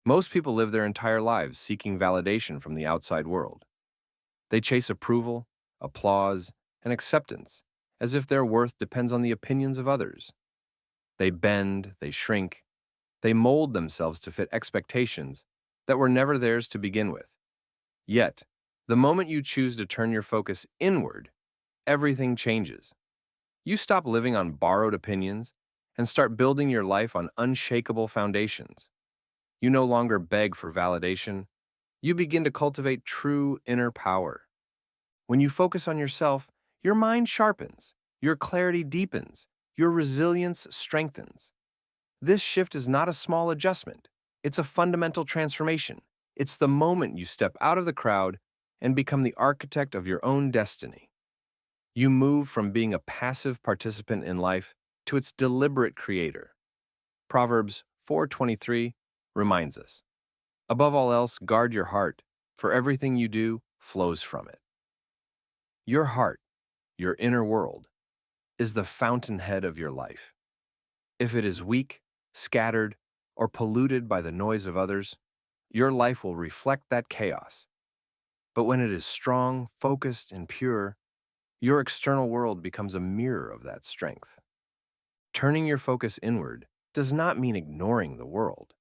Most people live their entire lives seeking validation from the outside world. They chase approval, applause, and acceptance, as if their worth depends on the opinions of others. They bend, they shrink, they mold themselves to fit expectations that were never theirs to begin with. Yet, the moment you choose to turn your focus inward, everything changes. You stop living on borrowed opinions and start building your life on unshakable foundations. You no longer beg for validation. You begin to cultivate true inner power. When you focus on yourself, your mind sharpens, your clarity deepens, your resilience strengthens. This shift is not a small adjustment. It's a fundamental transformation. It's the moment you step out of the crowd and become the architect of your own destiny. You move from being a passive participant in life to its deliberate creator. Proverbs 4:23 reminds us, above all else, guard your heart, for everything you do flows from it. Your heart, your inner world, is the fountainhead of your life. If it is weak, scattered, or polluted by the noise of others, your life will reflect that chaos. But when it is strong, focused, and pure, your external world becomes a mirror of that strength. Turning your focus inward does not mean ignoring the world.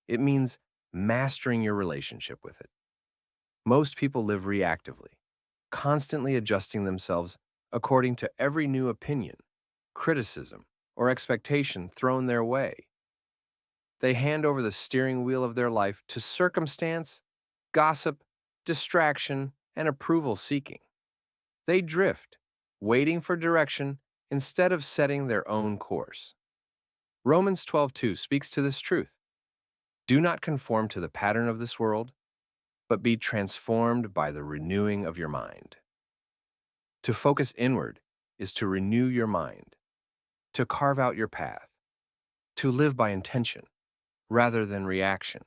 It means mastering your relationship with it. Most people live reactively, constantly adjusting themselves according to every new opinion, criticism, or expectation thrown their way. They hand over the steering wheel of their life to circumstance, gossip, distraction, and approval seeking. They drift, waiting for direction instead of setting their own course. Romans 12:2 speaks to this truth. Do not conform to the pattern of this world, but be transformed by the renewing of your mind. To focus inward is to renew your mind, to carve out your path, to live by intention rather than reaction.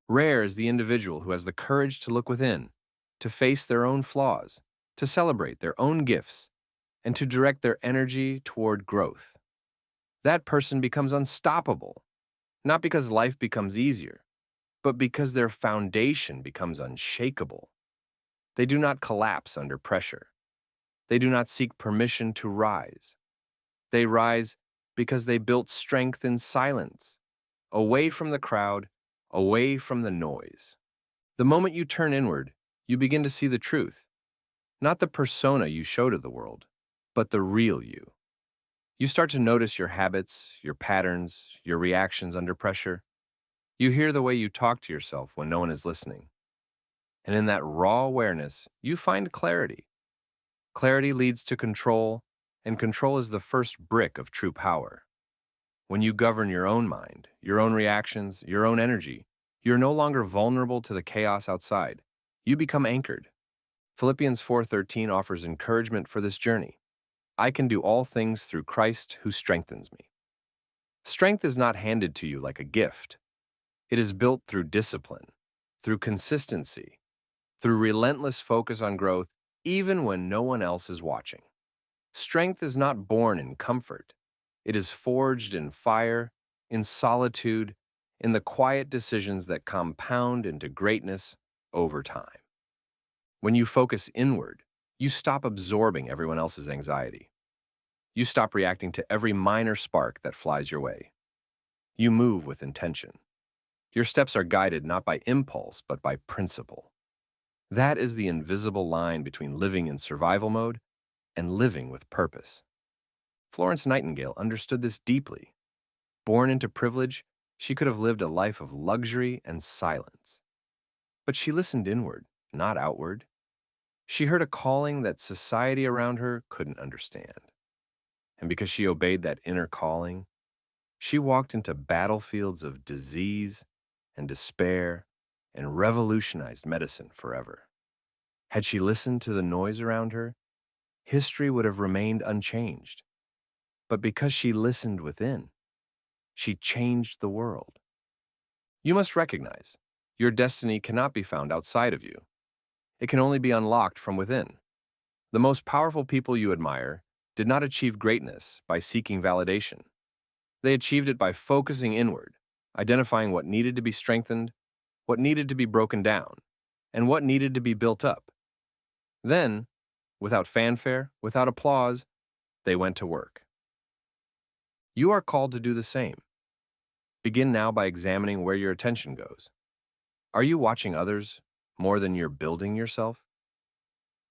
Rare is the individual who has the courage to look within, to face their own flaws, to celebrate their own gifts, and to direct their energy toward growth. That person becomes unstoppable, not because life becomes easier, but because their foundation becomes unshakable. They do not collapse under pressure. They do not seek permission to rise. They rise because they built strength in silence, away from the crowd, away from the noise. The moment you turn inward, you begin to see the truth, not the persona you show to the world, but the real you. You start to notice your habits, your patterns, your reactions under pressure. You hear the way you talk to yourself when no one is listening. And in that raw awareness, you find clarity. Clarity leads to control, and control is the first brick of true power. When you govern your own mind, your own reactions, your own energy, you're no longer vulnerable to the chaos outside. You become anchored. Philippians 4:13 offers encouragement for this journey. I can do all things through Christ who strengthens me. Strength is not handed to you like a gift. It is built through discipline, through consistency, through relentless focus on growth, even when no one else is watching. Strength is not born in comfort. It is forged in fire, in solitude, in the quiet decisions that compound into greatness over time. When you focus inward, you stop absorbing everyone else's anxiety. You stop reacting to every minor spark that flies your way. You move with intention. Your steps are guided not by impulse, but by principle. That is the invisible line between living in survival mode and living with purpose. Florence Nightingale understood this deeply. Born into privilege, she could have lived a life of luxury and silence. But she listened inward, not outward. She heard a calling that society around her couldn't understand. And because she obeyed that inner calling, she walked into battlefields of disease and despair and revolutionized medicine forever. Had she listened to the noise around her, history would have remained unchanged. But because she listened within, she changed the world. You must recognize your destiny cannot be found outside of you. It can only be unlocked from within. The most powerful people you admire did not achieve greatness by seeking validation. They achieved it by focusing inward, identifying what needed to be strengthened, what needed to be broken down, and what needed to be built up. Then, without fanfare, without applause, they went to work. You are called to do the same. Begin now by examining where your attention goes. Are you watching others more than you're building yourself?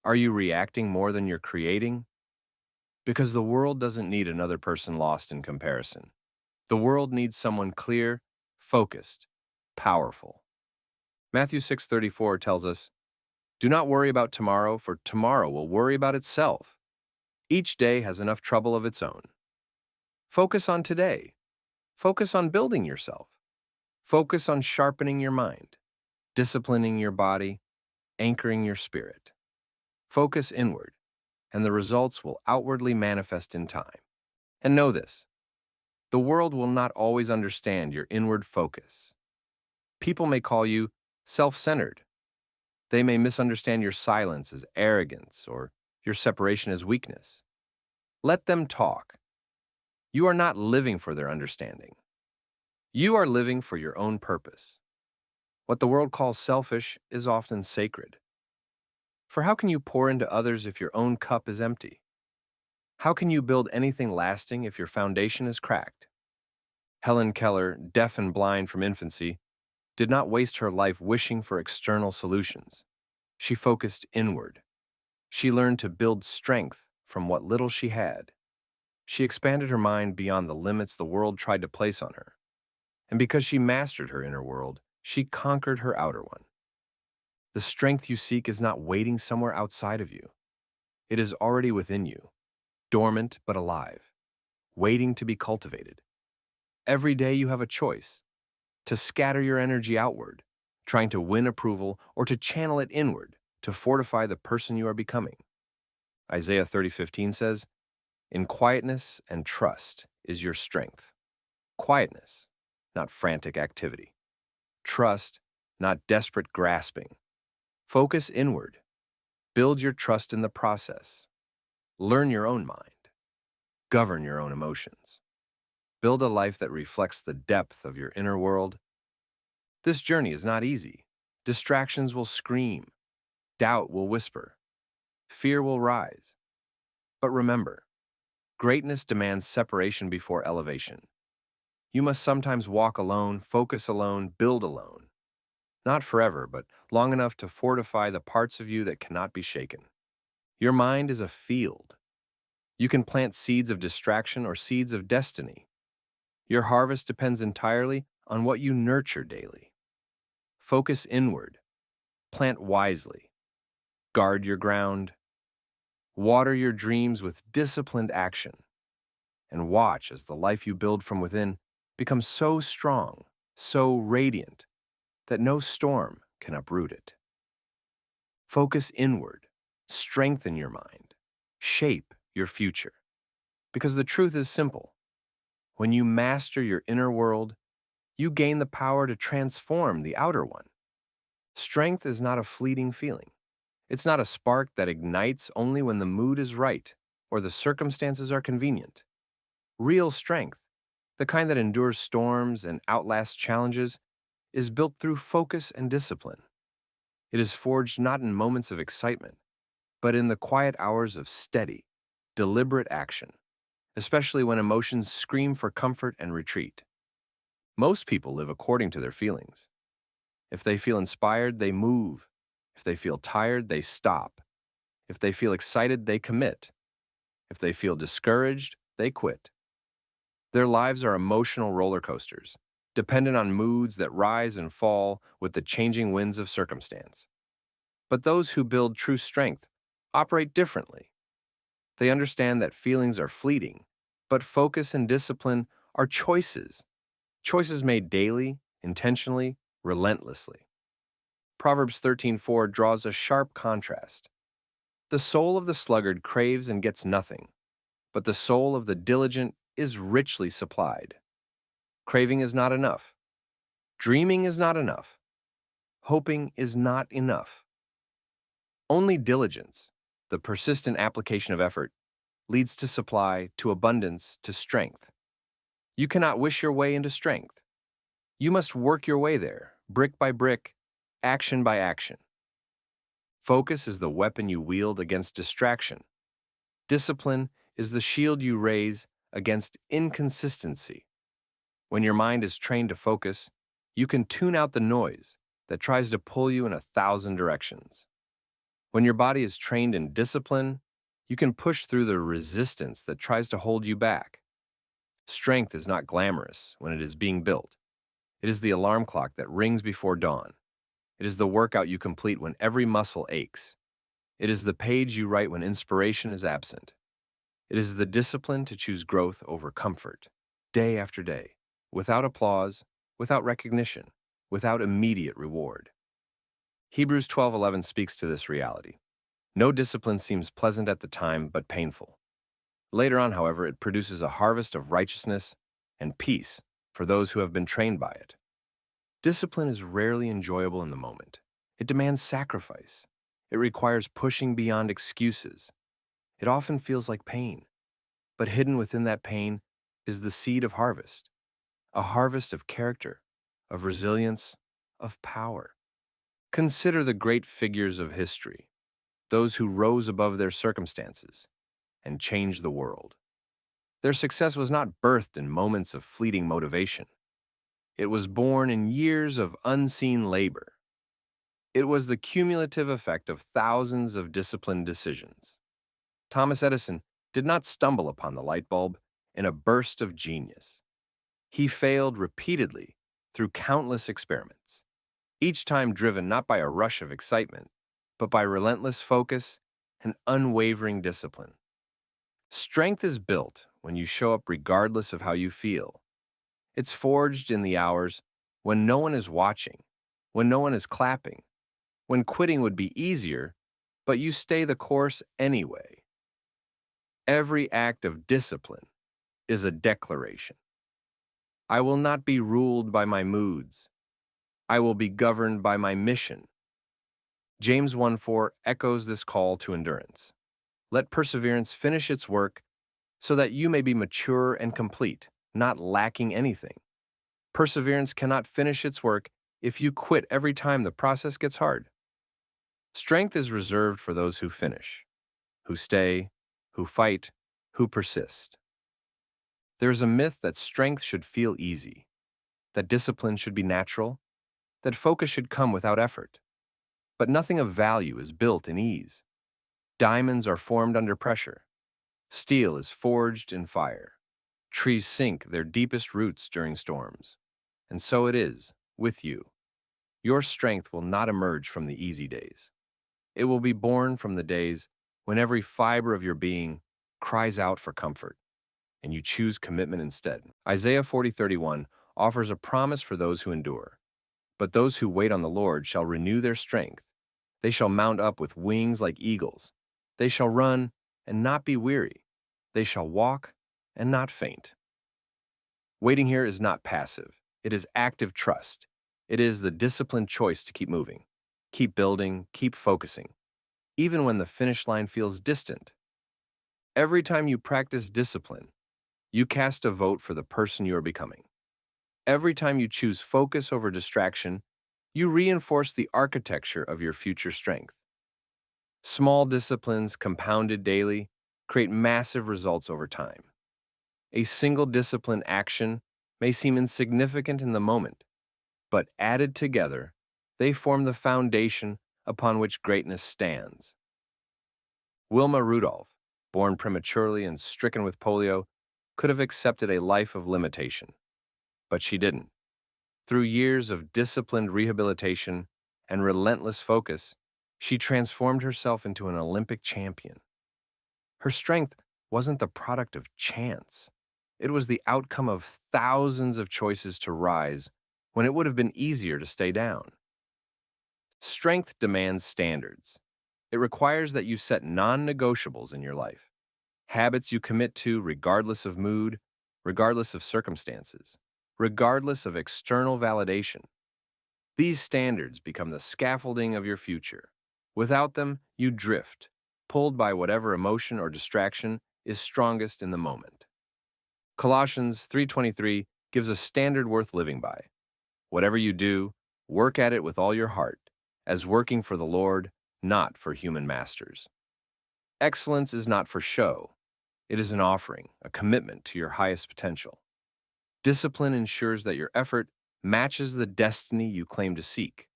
Are you reacting more than you're creating? Because the world doesn't need another person lost in comparison. The world needs someone clear, focused, powerful. Matthew 6:34 tells us, "Do not worry about tomorrow, for tomorrow will worry about itself. Each day has enough trouble of its own." Focus on today. Focus on building yourself. Focus on sharpening your mind, disciplining your body, anchoring your spirit. Focus inward, and the results will outwardly manifest in time. And know this, the world will not always understand your inward focus. People may call you self-centered. They may misunderstand your silence as arrogance or your separation as weakness. Let them talk. You are not living for their understanding. You are living for your own purpose. What the world calls selfish is often sacred. For how can you pour into others if your own cup is empty? How can you build anything lasting if your foundation is cracked? Helen Keller, deaf and blind from infancy, did not waste her life wishing for external solutions. She focused inward. She learned to build strength from what little she had. She expanded her mind beyond the limits the world tried to place on her. And because she mastered her inner world, she conquered her outer one. The strength you seek is not waiting somewhere outside of you. It is already within you, dormant but alive, waiting to be cultivated. Every day you have a choice to scatter your energy outward, trying to win approval, or to channel it inward to fortify the person you are becoming. Isaiah 30:15 says, "In quietness and trust is your strength." Quietness, not frantic activity. Trust, not desperate grasping. Focus inward. Build your trust in the process. Learn your own mind. Govern your own emotions. Build a life that reflects the depth of your inner world. This journey is not easy. Distractions will scream. Doubt will whisper. Fear will rise. But remember, greatness demands separation before elevation. You must sometimes walk alone, focus alone, build alone. Not forever, but long enough to fortify the parts of you that cannot be shaken. Your mind is a field. You can plant seeds of distraction or seeds of destiny. Your harvest depends entirely on what you nurture daily. Focus inward. Plant wisely. Guard your ground. Water your dreams with disciplined action. And watch as the life you build from within becomes so strong, so radiant, that no storm can uproot it. Focus inward. Strengthen your mind. Shape your future. Because the truth is simple. When you master your inner world, you gain the power to transform the outer one. Strength is not a fleeting feeling. It's not a spark that ignites only when the mood is right or the circumstances are convenient. Real strength, the kind that endures storms and outlasts challenges, is built through focus and discipline. It is forged not in moments of excitement, but in the quiet hours of steady, deliberate action, especially when emotions scream for comfort and retreat. Most people live according to their feelings. If they feel inspired, they move. If they feel tired, they stop. If they feel excited, they commit. If they feel discouraged, they quit. Their lives are emotional roller coasters, dependent on moods that rise and fall with the changing winds of circumstance. But those who build true strength operate differently. They understand that feelings are fleeting, but focus and discipline are choices. Choices made daily, intentionally, relentlessly. Proverbs 13:4 draws a sharp contrast. The soul of the sluggard craves and gets nothing, but the soul of the diligent is richly supplied. Craving is not enough. Dreaming is not enough. Hoping is not enough. Only diligence, the persistent application of effort, leads to supply, to abundance, to strength. You cannot wish your way into strength. You must work your way there, brick by brick, action by action. Focus is the weapon you wield against distraction. Discipline is the shield you raise against inconsistency. When your mind is trained to focus, you can tune out the noise that tries to pull you in 1,000 directions. When your body is trained in discipline, you can push through the resistance that tries to hold you back. Strength is not glamorous when it is being built. It is the alarm clock that rings before dawn. It is the workout you complete when every muscle aches. It is the page you write when inspiration is absent. It is the discipline to choose growth over comfort, day after day, without applause, without recognition, without immediate reward. Hebrews 12:11 speaks to this reality. No discipline seems pleasant at the time, but painful. Later on, however, it produces a harvest of righteousness and peace for those who have been trained by it. Discipline is rarely enjoyable in the moment. It demands sacrifice. It requires pushing beyond excuses. It often feels like pain, but hidden within that pain is the seed of harvest, a harvest of character, of resilience, of power. Consider the great figures of history, those who rose above their circumstances and changed the world. Their success was not birthed in moments of fleeting motivation. It was born in years of unseen labor. It was the cumulative effect of thousands of disciplined decisions. Thomas Edison did not stumble upon the light bulb in a burst of genius. He failed repeatedly through countless experiments, each time driven not by a rush of excitement, but by relentless focus and unwavering discipline. Strength is built when you show up regardless of how you feel. It's forged in the hours when no one is watching, when no one is clapping, when quitting would be easier, but you stay the course anyway. Every act of discipline is a declaration. I will not be ruled by my moods. I will be governed by my mission. James 1:4 echoes this call to endurance. Let perseverance finish its work so that you may be mature and complete, not lacking anything. Perseverance cannot finish its work if you quit every time the process gets hard. Strength is reserved for those who finish, who stay, who fight, who persist. There is a myth that strength should feel easy, that discipline should be natural, that focus should come without effort. But nothing of value is built in ease. Diamonds are formed under pressure. Steel is forged in fire. Trees sink their deepest roots during storms. And so it is with you. Your strength will not emerge from the easy days. It will be born from the days when every fiber of your being cries out for comfort, and you choose commitment instead. Isaiah 40:31 offers a promise for those who endure. But those who wait on the Lord shall renew their strength. They shall mount up with wings like eagles. They shall run and not be weary. They shall walk and not faint. Waiting here is not passive. It is active trust. It is the disciplined choice to keep moving, keep building, keep focusing, even when the finish line feels distant. Every time you practice discipline, you cast a vote for the person you are becoming. Every time you choose focus over distraction, you reinforce the architecture of your future strength. Small disciplines compounded daily create massive results over time. A single discipline action may seem insignificant in the moment, but added together, they form the foundation upon which greatness stands. Wilma Rudolph, born prematurely and stricken with polio, could have accepted a life of limitation, but she didn't. Through years of disciplined rehabilitation and relentless focus, she transformed herself into an Olympic champion. Her strength wasn't the product of chance. It was the outcome of thousands of choices to rise when it would have been easier to stay down. Strength demands standards. It requires that you set non-negotiables in your life, habits you commit to regardless of mood, regardless of circumstances, regardless of external validation. These standards become the scaffolding of your future. Without them, you drift, pulled by whatever emotion or distraction is strongest in the moment. Colossians 3:23 gives a standard worth living by. Whatever you do, work at it with all your heart, as working for the Lord, not for human masters. Excellence is not for show. It is an offering, a commitment to your highest potential. Discipline ensures that your effort matches the destiny you claim to seek.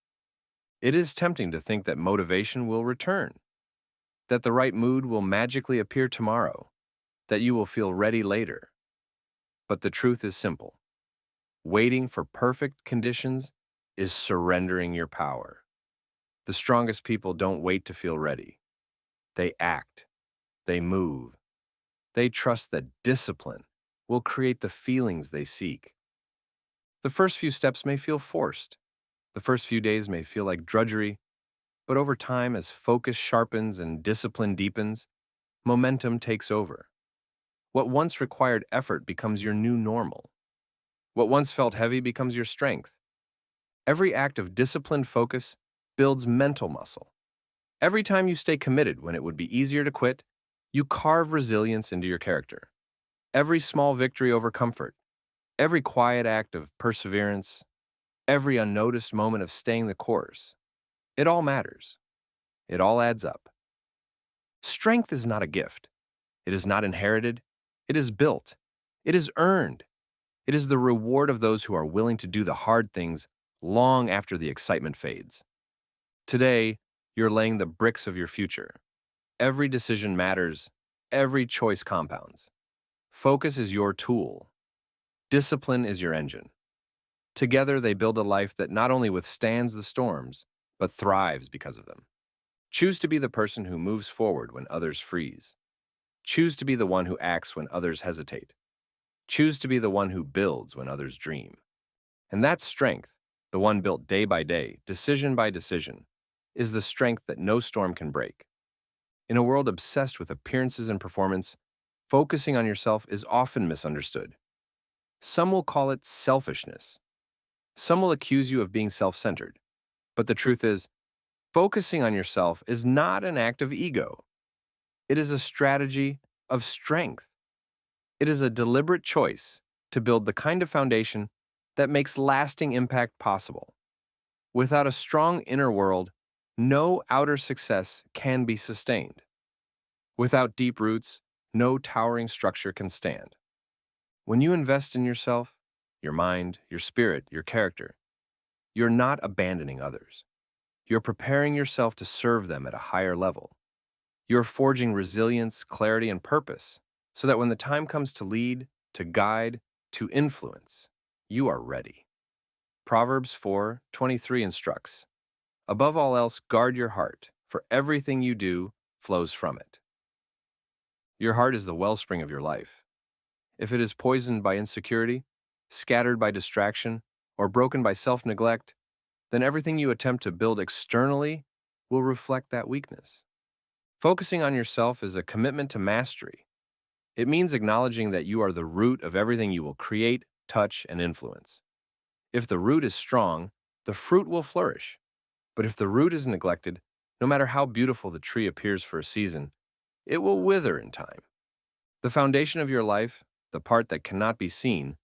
It is tempting to think that motivation will return, that the right mood will magically appear tomorrow, that you will feel ready later. But the truth is simple. Waiting for perfect conditions is surrendering your power. The strongest people don't wait to feel ready. They act. They move. They trust that discipline will create the feelings they seek. The first few steps may feel forced. The first few days may feel like drudgery, but over time, as focus sharpens and discipline deepens, momentum takes over. What once required effort becomes your new normal. What once felt heavy becomes your strength. Every act of disciplined focus builds mental muscle. Every time you stay committed when it would be easier to quit, you carve resilience into your character. Every small victory over comfort, every quiet act of perseverance, every unnoticed moment of staying the course, it all matters. It all adds up. Strength is not a gift. It is not inherited. It is built. It is earned. It is the reward of those who are willing to do the hard things long after the excitement fades. Today, you're laying the bricks of your future. Every decision matters. Every choice compounds. Focus is your tool. Discipline is your engine. Together, they build a life that not only withstands the storms, but thrives because of them. Choose to be the person who moves forward when others freeze. Choose to be the one who acts when others hesitate. Choose to be the one who builds when others dream. And that strength, the one built day by day, decision by decision, is the strength that no storm can break. In a world obsessed with appearances and performance, focusing on yourself is often misunderstood. Some will call it selfishness. Some will accuse you of being self-centered. But the truth is, focusing on yourself is not an act of ego. It is a strategy of strength. It is a deliberate choice to build the kind of foundation that makes lasting impact possible. Without a strong inner world, no outer success can be sustained. Without deep roots, no towering structure can stand. When you invest in yourself, your mind, your spirit, your character, you're not abandoning others. You're preparing yourself to serve them at a higher level. You're forging resilience, clarity, and purpose so that when the time comes to lead, to guide, to influence, you are ready. Proverbs 4:23 instructs, "Above all else, guard your heart, for everything you do flows from it." Your heart is the wellspring of your life. If it is poisoned by insecurity, scattered by distraction, or broken by self-neglect, then everything you attempt to build externally will reflect that weakness. Focusing on yourself is a commitment to mastery. It means acknowledging that you are the root of everything you will create, touch, and influence. If the root is strong, the fruit will flourish. But if the root is neglected, no matter how beautiful the tree appears for a season, it will wither in time. The foundation of your life, the part that cannot be seen,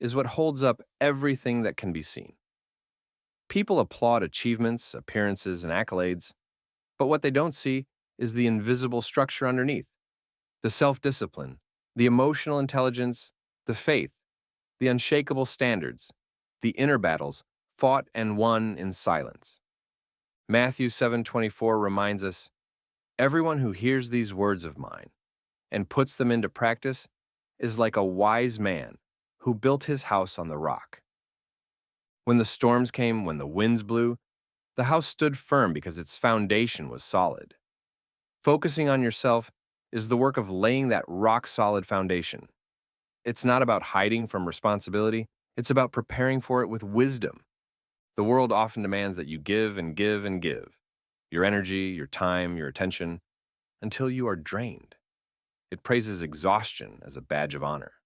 is what holds up everything that can be seen. People applaud achievements, appearances, and accolades, but what they don't see is the invisible structure underneath: the self-discipline, the emotional intelligence, the faith, the unshakable standards, the inner battles fought and won in silence. Matthew 7:24 reminds us, "Everyone who hears these words of mine and puts them into practice is like a wise man who built his house on the rock." When the storms came, when the winds blew, the house stood firm because its foundation was solid. Focusing on yourself is the work of laying that rock-solid foundation. It's not about hiding from responsibility, it's about preparing for it with wisdom. The world often demands that you give and give and give, your energy, your time, your attention, until you are drained. It praises exhaustion as a badge of honor.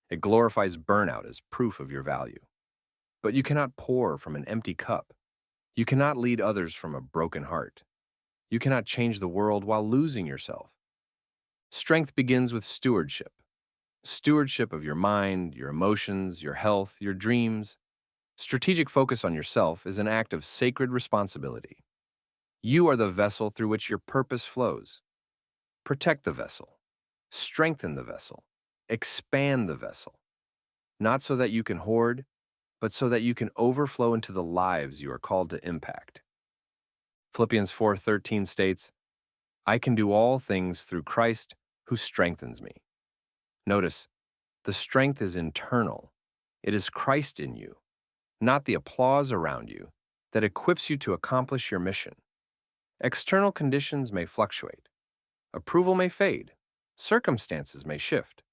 It glorifies burnout as proof of your value. But you cannot pour from an empty cup. You cannot lead others from a broken heart. You cannot change the world while losing yourself. Strength begins with stewardship. Stewardship of your mind, your emotions, your health, your dreams. Strategic focus on yourself is an act of sacred responsibility. You are the vessel through which your purpose flows. Protect the vessel, strengthen the vessel, expand the vessel, not so that you can hoard, but so that you can overflow into the lives you are called to impact. Philippians 4:13 states, I can do all things through Christ who strengthens me. Notice, the strength is internal. It is Christ in you, not the applause around you, that equips you to accomplish your mission. External conditions may fluctuate. Approval may fade. Circumstances may shift.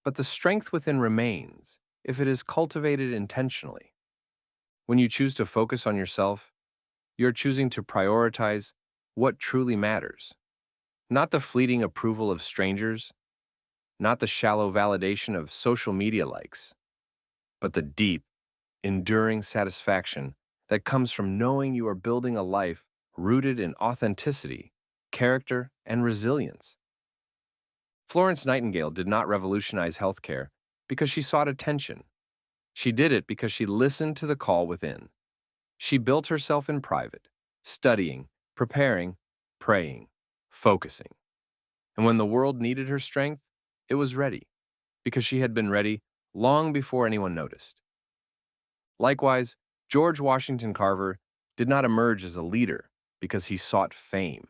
But the strength within remains if it is cultivated intentionally. When you choose to focus on yourself, you're choosing to prioritize what truly matters. Not the fleeting approval of strangers, not the shallow validation of social media likes, but the deep, enduring satisfaction that comes from knowing you are building a life rooted in authenticity, character, and resilience. Florence Nightingale did not revolutionize healthcare because she sought attention. She did it because she listened to the call within. She built herself in private, studying, preparing, praying, focusing. And when the world needed her strength, it was ready, because she had been ready long before anyone noticed. Likewise, George Washington Carver did not emerge as a leader because he sought fame.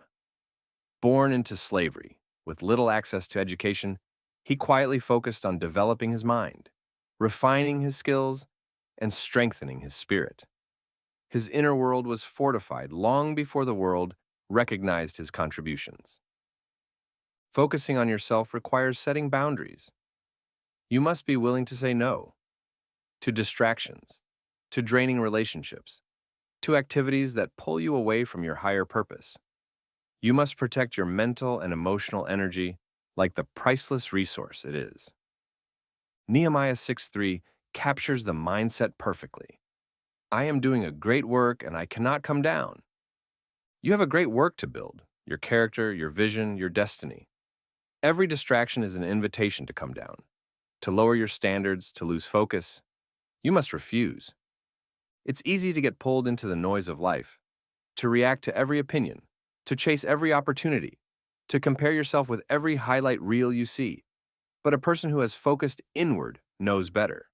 Born into slavery, with little access to education, he quietly focused on developing his mind, refining his skills, and strengthening his spirit. His inner world was fortified long before the world recognized his contributions. Focusing on yourself requires setting boundaries. You must be willing to say no to distractions, to draining relationships, to activities that pull you away from your higher purpose. You must protect your mental and emotional energy like the priceless resource it is. Nehemiah 6:3 captures the mindset perfectly. I am doing a great work and I cannot come down. You have a great work to build, your character, your vision, your destiny. Every distraction is an invitation to come down, to lower your standards, to lose focus. You must refuse. It's easy to get pulled into the noise of life, to react to every opinion, to chase every opportunity, to compare yourself with every highlight reel you see. But a person who has focused inward knows better.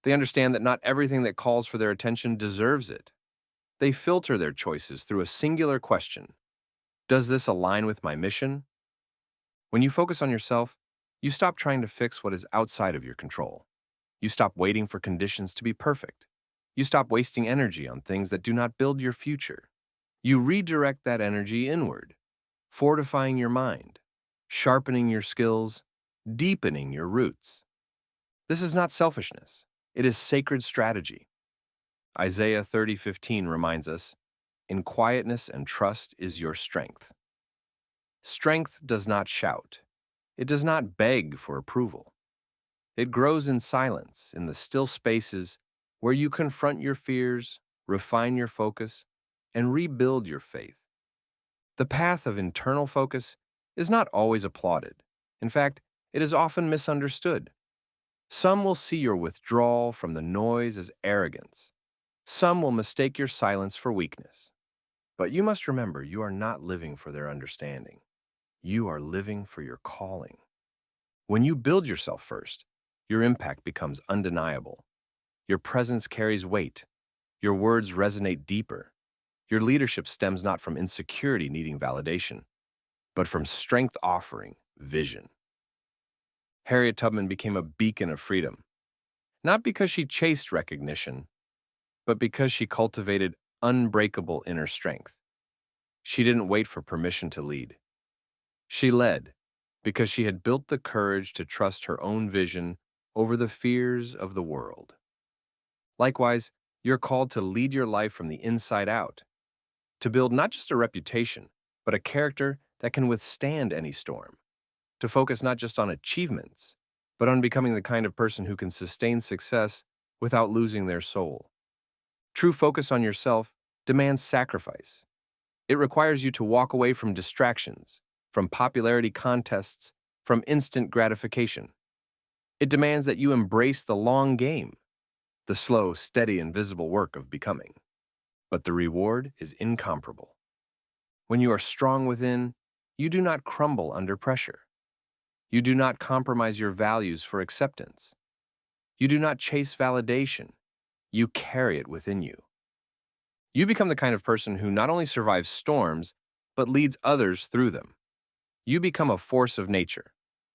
They understand that not everything that calls for their attention deserves it. They filter their choices through a singular question. Does this align with my mission? When you focus on yourself, you stop trying to fix what is outside of your control. You stop waiting for conditions to be perfect. You stop wasting energy on things that do not build your future. You redirect that energy inward, fortifying your mind, sharpening your skills, deepening your roots. This is not selfishness. It is sacred strategy. Isaiah 30:15 reminds us, in quietness and trust is your strength. Strength does not shout. It does not beg for approval. It grows in silence, in the still spaces where you confront your fears, refine your focus, and rebuild your faith. The path of internal focus is not always applauded. In fact, it is often misunderstood. Some will see your withdrawal from the noise as arrogance. Some will mistake your silence for weakness. But you must remember, you are not living for their understanding. You are living for your calling. When you build yourself first, your impact becomes undeniable. Your presence carries weight. Your words resonate deeper. Your leadership stems not from insecurity needing validation, but from strength offering vision. Harriet Tubman became a beacon of freedom, not because she chased recognition, but because she cultivated unbreakable inner strength. She didn't wait for permission to lead. She led because she had built the courage to trust her own vision over the fears of the world. Likewise, you're called to lead your life from the inside out, to build not just a reputation, but a character that can withstand any storm, to focus not just on achievements, but on becoming the kind of person who can sustain success without losing their soul. True focus on yourself demands sacrifice. It requires you to walk away from distractions, from popularity contests, from instant gratification. It demands that you embrace the long game, the slow, steady, and visible work of becoming. But the reward is incomparable. When you are strong within, you do not crumble under pressure. You do not compromise your values for acceptance. You do not chase validation. You carry it within you. You become the kind of person who not only survives storms, but leads others through them. You become a force of nature,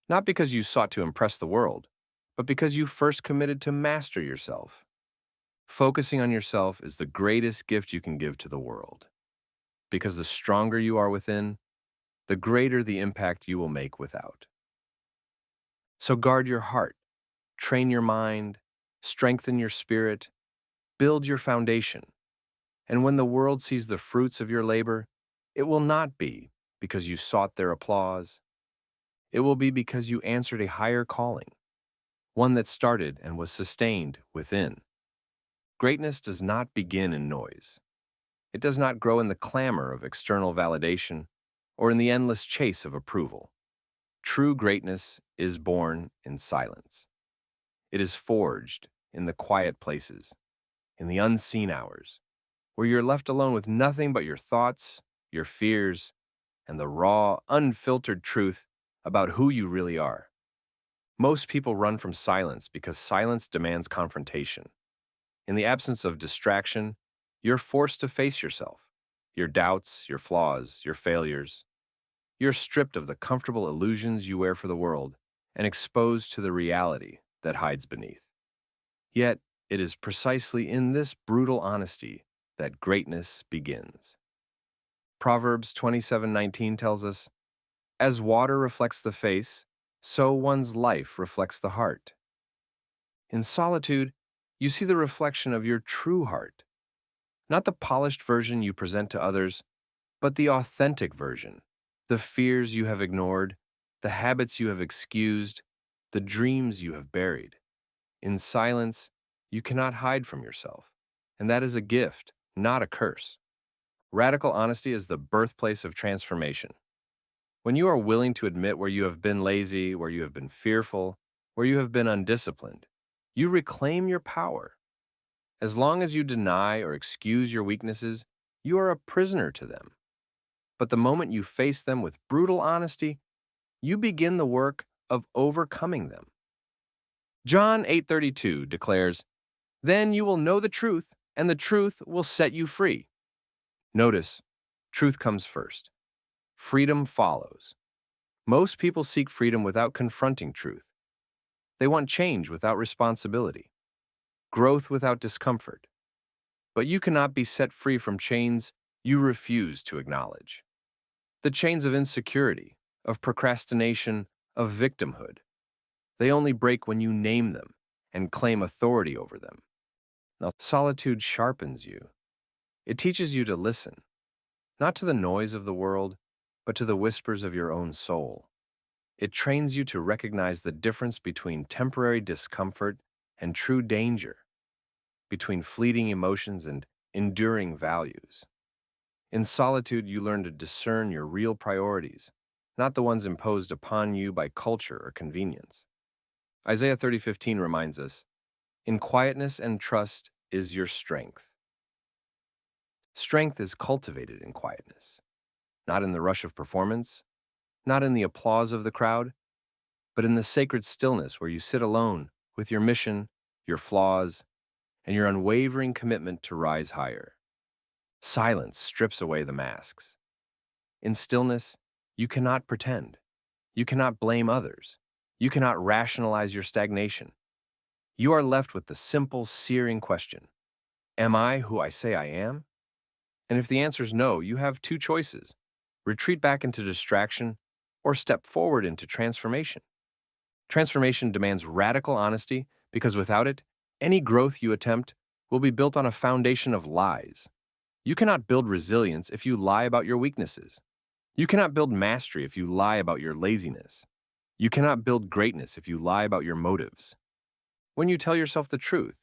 not because you sought to impress the world, but because you first committed to master yourself. Focusing on yourself is the greatest gift you can give to the world, because the stronger you are within, the greater the impact you will make without. So guard your heart, train your mind, strengthen your spirit, build your foundation. And when the world sees the fruits of your labor, it will not be because you sought their applause. It will be because you answered a higher calling, one that started and was sustained within. Greatness does not begin in noise. It does not grow in the clamor of external validation or in the endless chase of approval. True greatness is born in silence. It is forged in the quiet places, in the unseen hours, where you're left alone with nothing but your thoughts, your fears, and the raw, unfiltered truth about who you really are. Most people run from silence because silence demands confrontation. In the absence of distraction, you're forced to face yourself, your doubts, your flaws, your failures. You're stripped of the comfortable illusions you wear for the world and exposed to the reality that hides beneath. Yet, it is precisely in this brutal honesty that greatness begins. Proverbs 27:19 tells us, "As water reflects the face, so one's life reflects the heart." In solitude, you see the reflection of your true heart, not the polished version you present to others, but the authentic version, the fears you have ignored, the habits you have excused, the dreams you have buried. In silence, you cannot hide from yourself, and that is a gift, not a curse. Radical honesty is the birthplace of transformation. When you are willing to admit where you have been lazy, where you have been fearful, where you have been undisciplined, you reclaim your power. As long as you deny or excuse your weaknesses, you are a prisoner to them. But the moment you face them with brutal honesty, you begin the work of overcoming them. John 8:32 declares, "Then you will know the truth, and the truth will set you free." Notice, truth comes first. Freedom follows. Most people seek freedom without confronting truth. They want change without responsibility, growth without discomfort. But you cannot be set free from chains you refuse to acknowledge. The chains of insecurity, of procrastination, of victimhood. They only break when you name them and claim authority over them. Now, solitude sharpens you. It teaches you to listen, not to the noise of the world, but to the whispers of your own soul. It trains you to recognize the difference between temporary discomfort and true danger, between fleeting emotions and enduring values. In solitude, you learn to discern your real priorities, not the ones imposed upon you by culture or convenience. Isaiah 30:15 reminds us, "In quietness and trust is your strength." Strength is cultivated in quietness, not in the rush of performance, not in the applause of the crowd, but in the sacred stillness where you sit alone with your mission, your flaws, and your unwavering commitment to rise higher. Silence strips away the masks. In stillness, you cannot pretend. You cannot blame others. You cannot rationalize your stagnation. You are left with the simple, searing question, am I who I say I am? And if the answer is no, you have two choices: retreat back into distraction or step forward into transformation. Transformation demands radical honesty because without it, any growth you attempt will be built on a foundation of lies. You cannot build resilience if you lie about your weaknesses. You cannot build mastery if you lie about your laziness. You cannot build greatness if you lie about your motives. When you tell yourself the truth,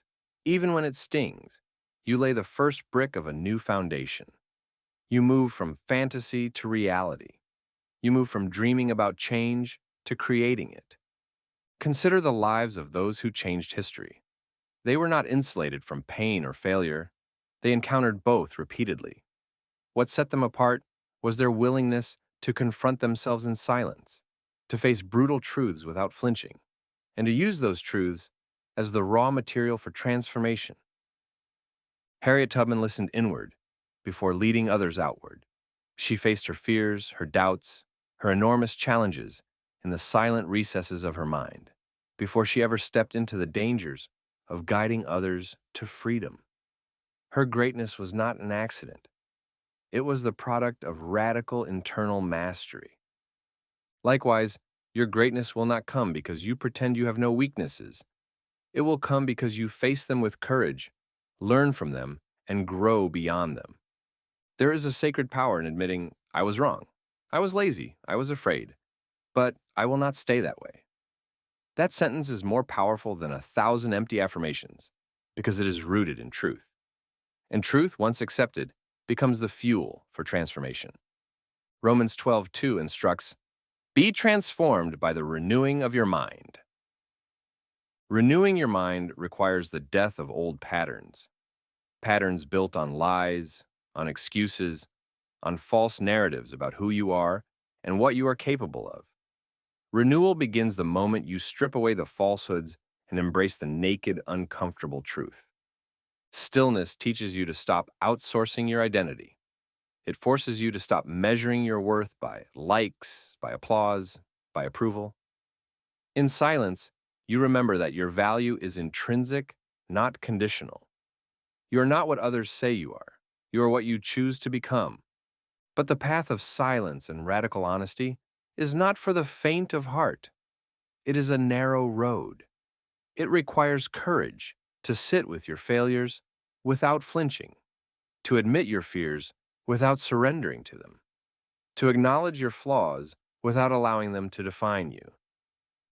even when it stings, you lay the first brick of a new foundation. You move from fantasy to reality. You move from dreaming about change to creating it. Consider the lives of those who changed history. They were not insulated from pain or failure. They encountered both repeatedly. What set them apart was their willingness to confront themselves in silence, to face brutal truths without flinching, and to use those truths as the raw material for transformation. Harriet Tubman listened inward before leading others outward. She faced her fears, her doubts, her enormous challenges in the silent recesses of her mind before she ever stepped into the dangers of guiding others to freedom. Her greatness was not an accident. It was the product of radical internal mastery. Likewise, your greatness will not come because you pretend you have no weaknesses. It will come because you face them with courage, learn from them, and grow beyond them. There is a sacred power in admitting, I was wrong. I was lazy. I was afraid. But I will not stay that way. That sentence is more powerful than 1,000 empty affirmations because it is rooted in truth. And truth, once accepted, becomes the fuel for transformation. Romans 12:2 instructs, be transformed by the renewing of your mind. Renewing your mind requires the death of old patterns. Patterns built on lies, on excuses, on false narratives about who you are and what you are capable of. Renewal begins the moment you strip away the falsehoods and embrace the naked, uncomfortable truth. Stillness teaches you to stop outsourcing your identity. It forces you to stop measuring your worth by likes, by applause, by approval. In silence, you remember that your value is intrinsic, not conditional. You are not what others say you are. You are what you choose to become. But the path of silence and radical honesty is not for the faint of heart. It is a narrow road. It requires courage to sit with your failures without flinching, to admit your fears without surrendering to them, to acknowledge your flaws without allowing them to define you.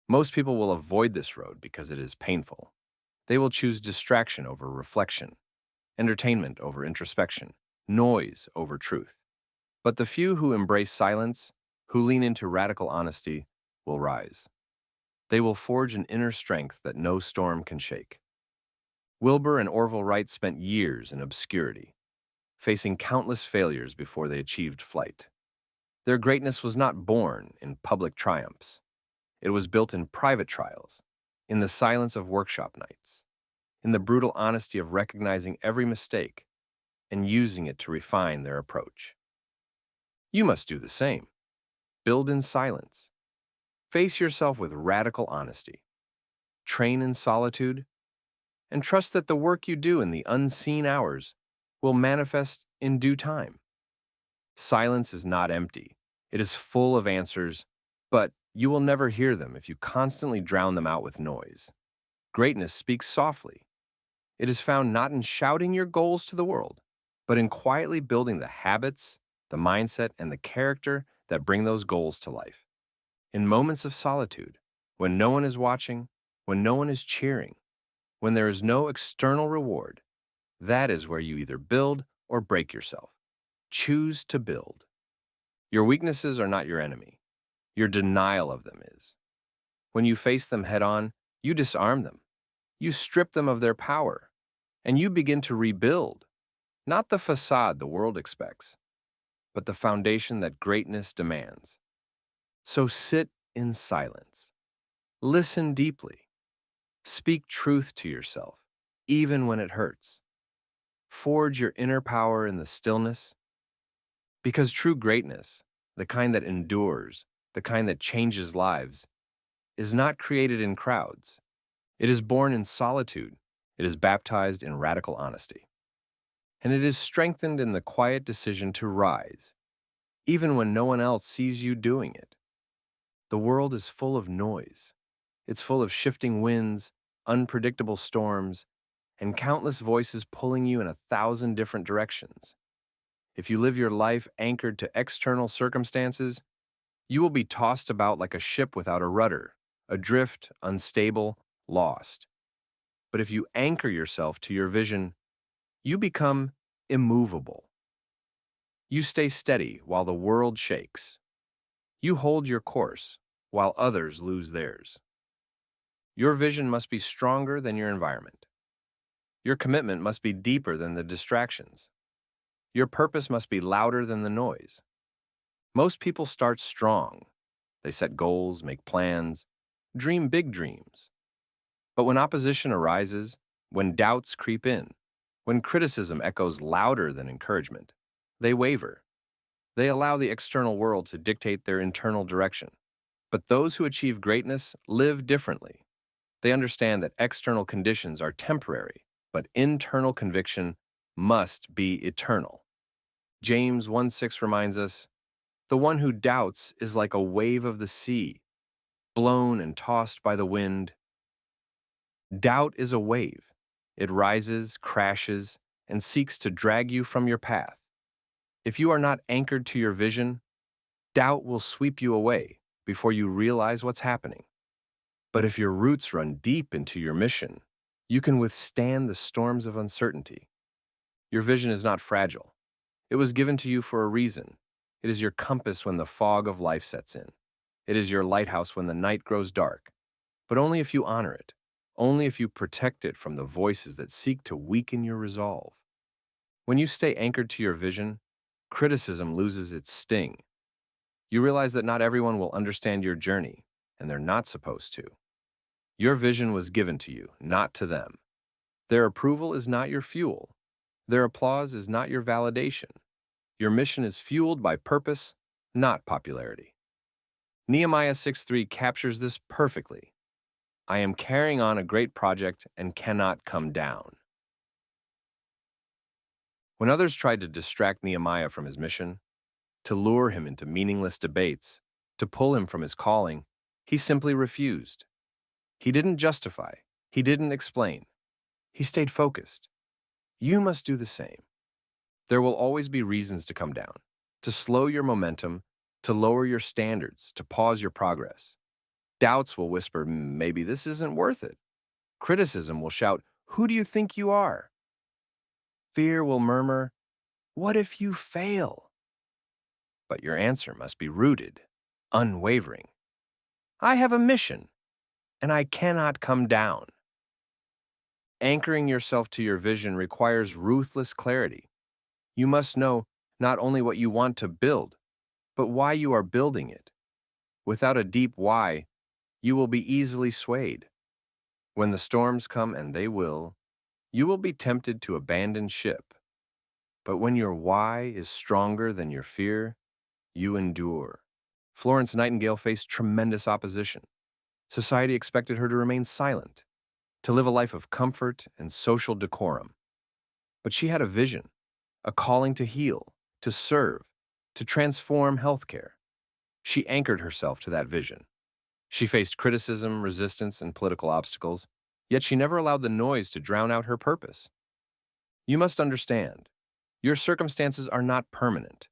Most people will avoid this road because it is painful. They will choose distraction over reflection, entertainment over introspection, noise over truth. But the few who embrace silence, who lean into radical honesty, will rise. They will forge an inner strength that no storm can shake. Wilbur and Orville Wright spent years in obscurity, facing countless failures before they achieved flight. Their greatness was not born in public triumphs. It was built in private trials, in the silence of workshop nights, in the brutal honesty of recognizing every mistake and using it to refine their approach. You must do the same. Build in silence. Face yourself with radical honesty. Train in solitude, and trust that the work you do in the unseen hours will manifest in due time. Silence is not empty. It is full of answers, but you will never hear them if you constantly drown them out with noise. Greatness speaks softly. It is found not in shouting your goals to the world, but in quietly building the habits, the mindset, and the character that bring those goals to life. In moments of solitude, when no one is watching, when no one is cheering, when there is no external reward, that is where you either build or break yourself. Choose to build. Your weaknesses are not your enemy. Your denial of them is. When you face them head on, you disarm them. You strip them of their power, and you begin to rebuild, not the facade the world expects, but the foundation that greatness demands. So sit in silence. Listen deeply. Speak truth to yourself, even when it hurts. Forge your inner power in the stillness, because true greatness, the kind that endures, the kind that changes lives, is not created in crowds. It is born in solitude. It is baptized in radical honesty. And it is strengthened in the quiet decision to rise, even when no one else sees you doing it. The world is full of noise. It's full of shifting winds, unpredictable storms, and countless voices pulling you in 1,000 different directions. If you live your life anchored to external circumstances, you will be tossed about like a ship without a rudder, adrift, unstable, lost. But if you anchor yourself to your vision, you become immovable. You stay steady while the world shakes. You hold your course while others lose theirs. Your vision must be stronger than your environment. Your commitment must be deeper than the distractions. Your purpose must be louder than the noise. Most people start strong. They set goals, make plans, dream big dreams. But when opposition arises, when doubts creep in, when criticism echoes louder than encouragement, they waver. They allow the external world to dictate their internal direction. But those who achieve greatness live differently. They understand that external conditions are temporary, but internal conviction must be eternal. James 1:6 reminds us, "The one who doubts is like a wave of the sea, blown and tossed by the wind." Doubt is a wave. It rises, crashes, and seeks to drag you from your path. If you are not anchored to your vision, doubt will sweep you away before you realize what's happening. But if your roots run deep into your mission, you can withstand the storms of uncertainty. Your vision is not fragile. It was given to you for a reason. It is your compass when the fog of life sets in. It is your lighthouse when the night grows dark. But only if you honor it. Only if you protect it from the voices that seek to weaken your resolve. When you stay anchored to your vision, criticism loses its sting. You realize that not everyone will understand your journey, and they're not supposed to. Your vision was given to you, not to them. Their approval is not your fuel. Their applause is not your validation. Your mission is fueled by purpose, not popularity. Nehemiah 6:3 captures this perfectly. "I am carrying on a great project and cannot come down." When others tried to distract Nehemiah from his mission, to lure him into meaningless debates, to pull him from his calling, he simply refused. He didn't justify. He didn't explain. He stayed focused. You must do the same. There will always be reasons to come down, to slow your momentum, to lower your standards, to pause your progress. Doubts will whisper, "Maybe this isn't worth it." Criticism will shout, "Who do you think you are?" Fear will murmur, "What if you fail?" But your answer must be rooted, unwavering. "I have a mission, and I cannot come down." Anchoring yourself to your vision requires ruthless clarity. You must know not only what you want to build, but why you are building it. Without a deep why, you will be easily swayed. When the storms come, and they will, you will be tempted to abandon ship. But when your why is stronger than your fear, you endure. Florence Nightingale faced tremendous opposition. Society expected her to remain silent, to live a life of comfort and social decorum. But she had a vision, a calling to heal, to serve, to transform healthcare. She anchored herself to that vision. She faced criticism, resistance, and political obstacles, yet she never allowed the noise to drown out her purpose. You must understand, your circumstances are not permanent.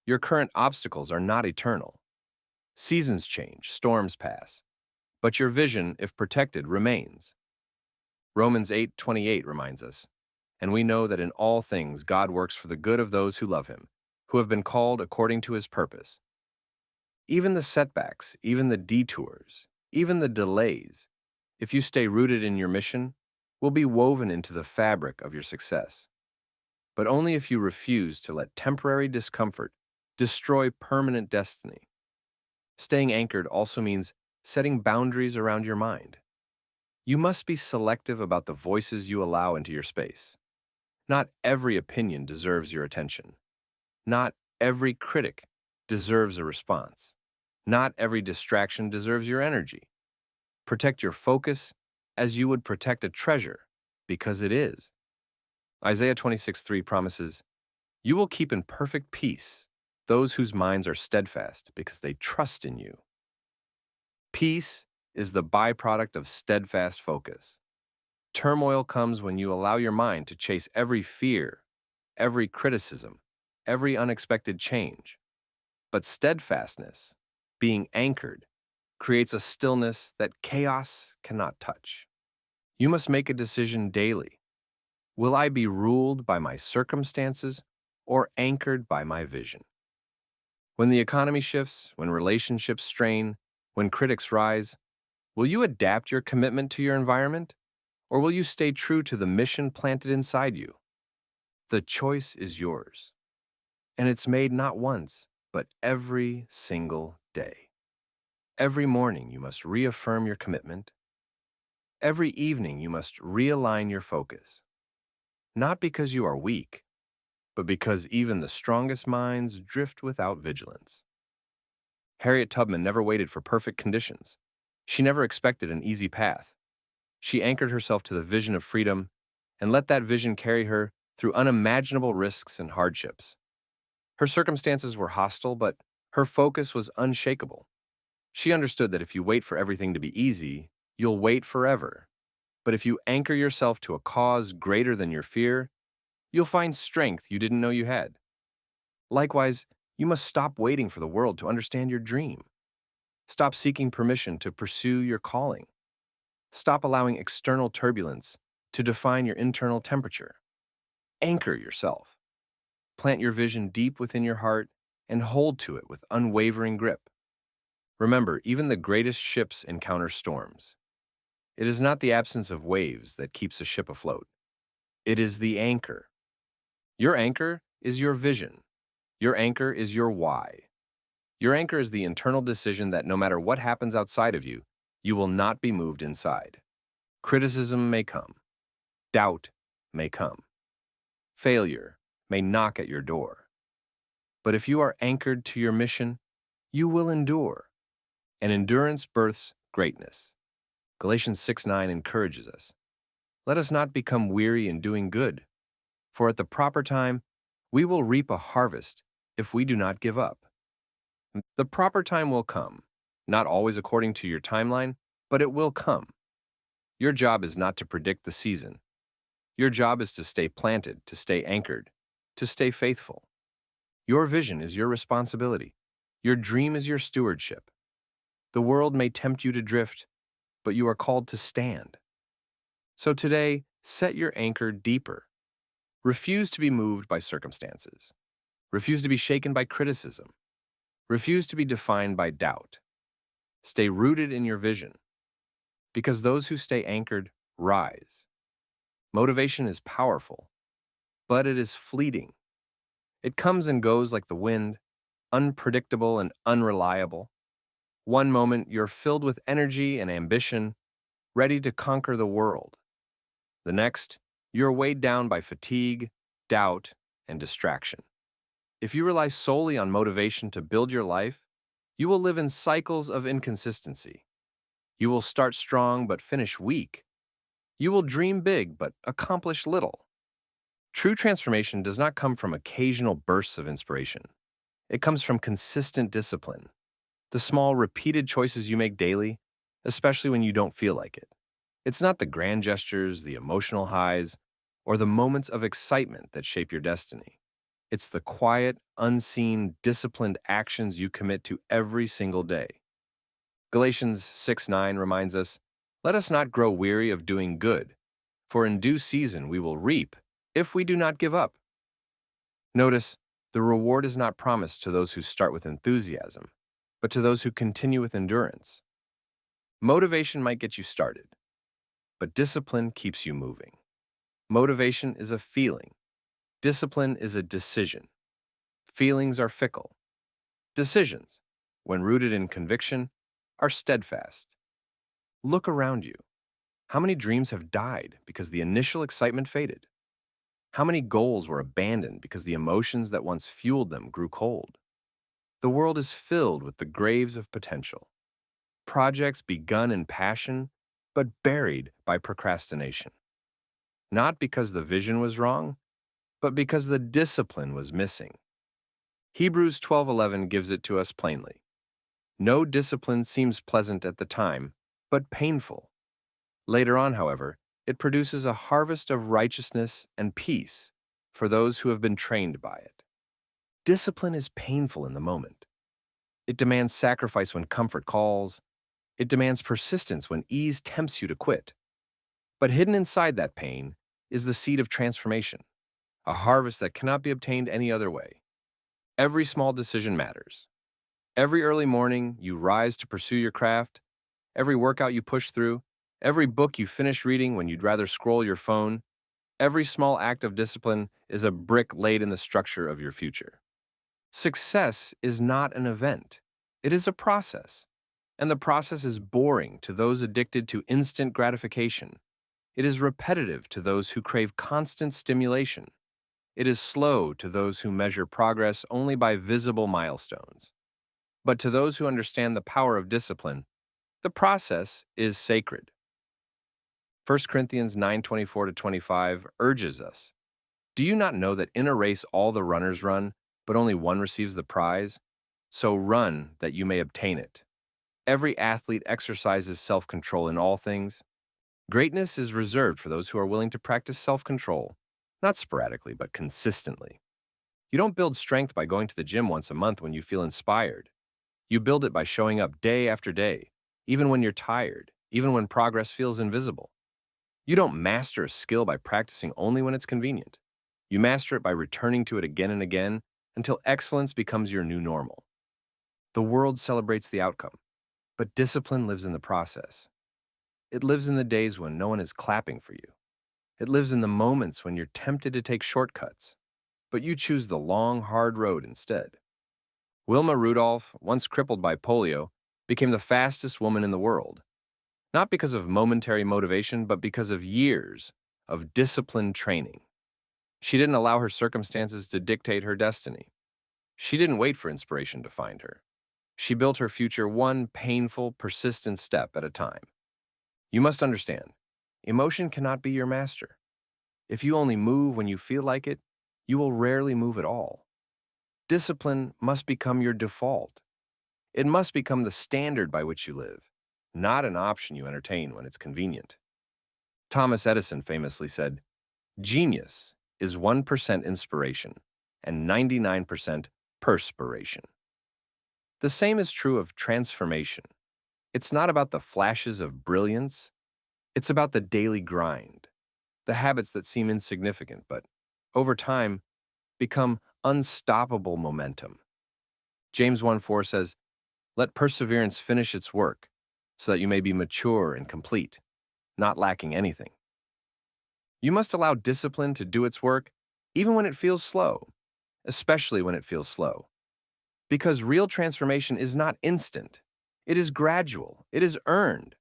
Your current obstacles are not eternal. Seasons change, storms pass, but your vision, if protected, remains. Romans 8:28 reminds us, "And we know that in all things God works for the good of those who love him, who have been called according to his purpose." Even the setbacks, even the detours, even the delays, if you stay rooted in your mission, will be woven into the fabric of your success. But only if you refuse to let temporary discomfort destroy permanent destiny. Staying anchored also means setting boundaries around your mind. You must be selective about the voices you allow into your space. Not every opinion deserves your attention. Not every critic deserves a response. Not every distraction deserves your energy. Protect your focus as you would protect a treasure, because it is. Isaiah 26:3 promises, "You will keep in perfect peace those whose minds are steadfast because they trust in you." Peace is the byproduct of steadfast focus. Turmoil comes when you allow your mind to chase every fear, every criticism, every unexpected change. But steadfastness, being anchored, creates a stillness that chaos cannot touch. You must make a decision daily. Will I be ruled by my circumstances or anchored by my vision? When the economy shifts, when relationships strain, when critics rise, will you adapt your commitment to your environment? Or will you stay true to the mission planted inside you? The choice is yours, and it's made not once, but every single day. Every morning you must reaffirm your commitment. Every evening you must realign your focus, not because you are weak, but because even the strongest minds drift without vigilance. Harriet Tubman never waited for perfect conditions. She never expected an easy path. She anchored herself to the vision of freedom and let that vision carry her through unimaginable risks and hardships. Her circumstances were hostile, but her focus was unshakable. She understood that if you wait for everything to be easy, you'll wait forever. But if you anchor yourself to a cause greater than your fear, you'll find strength you didn't know you had. Likewise, you must stop waiting for the world to understand your dream. Stop seeking permission to pursue your calling. Stop allowing external turbulence to define your internal temperature. Anchor yourself. Plant your vision deep within your heart and hold to it with unwavering grip. Remember, even the greatest ships encounter storms. It is not the absence of waves that keeps a ship afloat. It is the anchor. Your anchor is your vision. Your anchor is your why. Your anchor is the internal decision that no matter what happens outside of you, you will not be moved inside. Criticism may come. Doubt may come. Failure may knock at your door. But if you are anchored to your mission, you will endure. And endurance births greatness. Galatians 6:9 encourages us. Let us not become weary in doing good, for at the proper time we will reap a harvest if we do not give up. The proper time will come, not always according to your timeline, but it will come. Your job is not to predict the season. Your job is to stay planted, to stay anchored, to stay faithful. Your vision is your responsibility. Your dream is your stewardship. The world may tempt you to drift, but you are called to stand. So today, set your anchor deeper. Refuse to be moved by circumstances. Refuse to be shaken by criticism. Refuse to be defined by doubt. Stay rooted in your vision, because those who stay anchored rise. Motivation is powerful, but it is fleeting. It comes and goes like the wind, unpredictable and unreliable. One moment you're filled with energy and ambition, ready to conquer the world. The next, you're weighed down by fatigue, doubt, and distraction. If you rely solely on motivation to build your life, you will live in cycles of inconsistency. You will start strong but finish weak. You will dream big but accomplish little. True transformation does not come from occasional bursts of inspiration. It comes from consistent discipline, the small, repeated choices you make daily, especially when you don't feel like it. It's not the grand gestures, the emotional highs, or the moments of excitement that shape your destiny. It's the quiet, unseen, disciplined actions you commit to every single day. Galatians 6:9 reminds us, "Let us not grow weary of doing good, for in due season we will reap if we do not give up." Notice, the reward is not promised to those who start with enthusiasm, but to those who continue with endurance. Motivation might get you started, but discipline keeps you moving. Motivation is a feeling. Discipline is a decision. Feelings are fickle. Decisions, when rooted in conviction, are steadfast. Look around you. How many dreams have died because the initial excitement faded? How many goals were abandoned because the emotions that once fueled them grew cold? The world is filled with the graves of potential. Projects begun in passion, but buried by procrastination. Not because the vision was wrong, but because the discipline was missing. Hebrews 12:11 gives it to us plainly. No discipline seems pleasant at the time, but painful. Later on, however, it produces a harvest of righteousness and peace for those who have been trained by it. Discipline is painful in the moment. It demands sacrifice when comfort calls. It demands persistence when ease tempts you to quit. But hidden inside that pain is the seed of transformation, a harvest that cannot be obtained any other way. Every small decision matters. Every early morning you rise to pursue your craft, every workout you push through, Every book you finish reading when you'd rather scroll your phone, every small act of discipline is a brick laid in the structure of your future. Success is not an event, it is a process. And the process is boring to those addicted to instant gratification. It is repetitive to those who crave constant stimulation. It is slow to those who measure progress only by visible milestones. But to those who understand the power of discipline, the process is sacred. 1 Corinthians 9:24-25 urges us, "Do you not know that in a race all the runners run, but only one receives the prize? So run that you may obtain it." Every athlete exercises self-control in all things. Greatness is reserved for those who are willing to practice self-control, not sporadically, but consistently. You don't build strength by going to the gym once a month when you feel inspired. You build it by showing up day after day, even when you're tired, even when progress feels invisible. You don't master a skill by practicing only when it's convenient. You master it by returning to it again and again until excellence becomes your new normal. The world celebrates the outcome, but discipline lives in the process. It lives in the days when no one is clapping for you. It lives in the moments when you're tempted to take shortcuts, but you choose the long, hard road instead. Wilma Rudolph, once crippled by polio, became the fastest woman in the world, not because of momentary motivation, but because of years of disciplined training. She didn't allow her circumstances to dictate her destiny. She didn't wait for inspiration to find her. She built her future one painful, persistent step at a time. You must understand, emotion cannot be your master. If you only move when you feel like it, you will rarely move at all. Discipline must become your default. It must become the standard by which you live, not an option you entertain when it's convenient. Thomas Edison famously said, "Genius is 1% inspiration and 99% perspiration." The same is true of transformation. It's not about the flashes of brilliance, it's about the daily grind, the habits that seem insignificant but, over time, become unstoppable momentum. James 1:4 says, "Let perseverance finish its work, so that you may be mature and complete, not lacking anything." You must allow discipline to do its work, even when it feels slow, especially when it feels slow. Because real transformation is not instant. It is gradual. It is earned.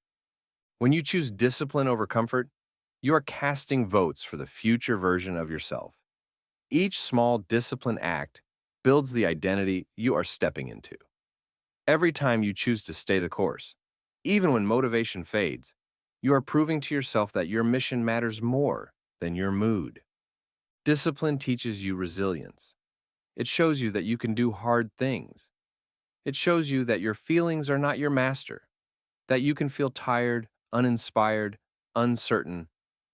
When you choose discipline over comfort, you are casting votes for the future version of yourself. Each small discipline act builds the identity you are stepping into. Every time you choose to stay the course, even when motivation fades, you are proving to yourself that your mission matters more than your mood. Discipline teaches you resilience. It shows you that you can do hard things. It shows you that your feelings are not your master, that you can feel tired, uninspired, uncertain,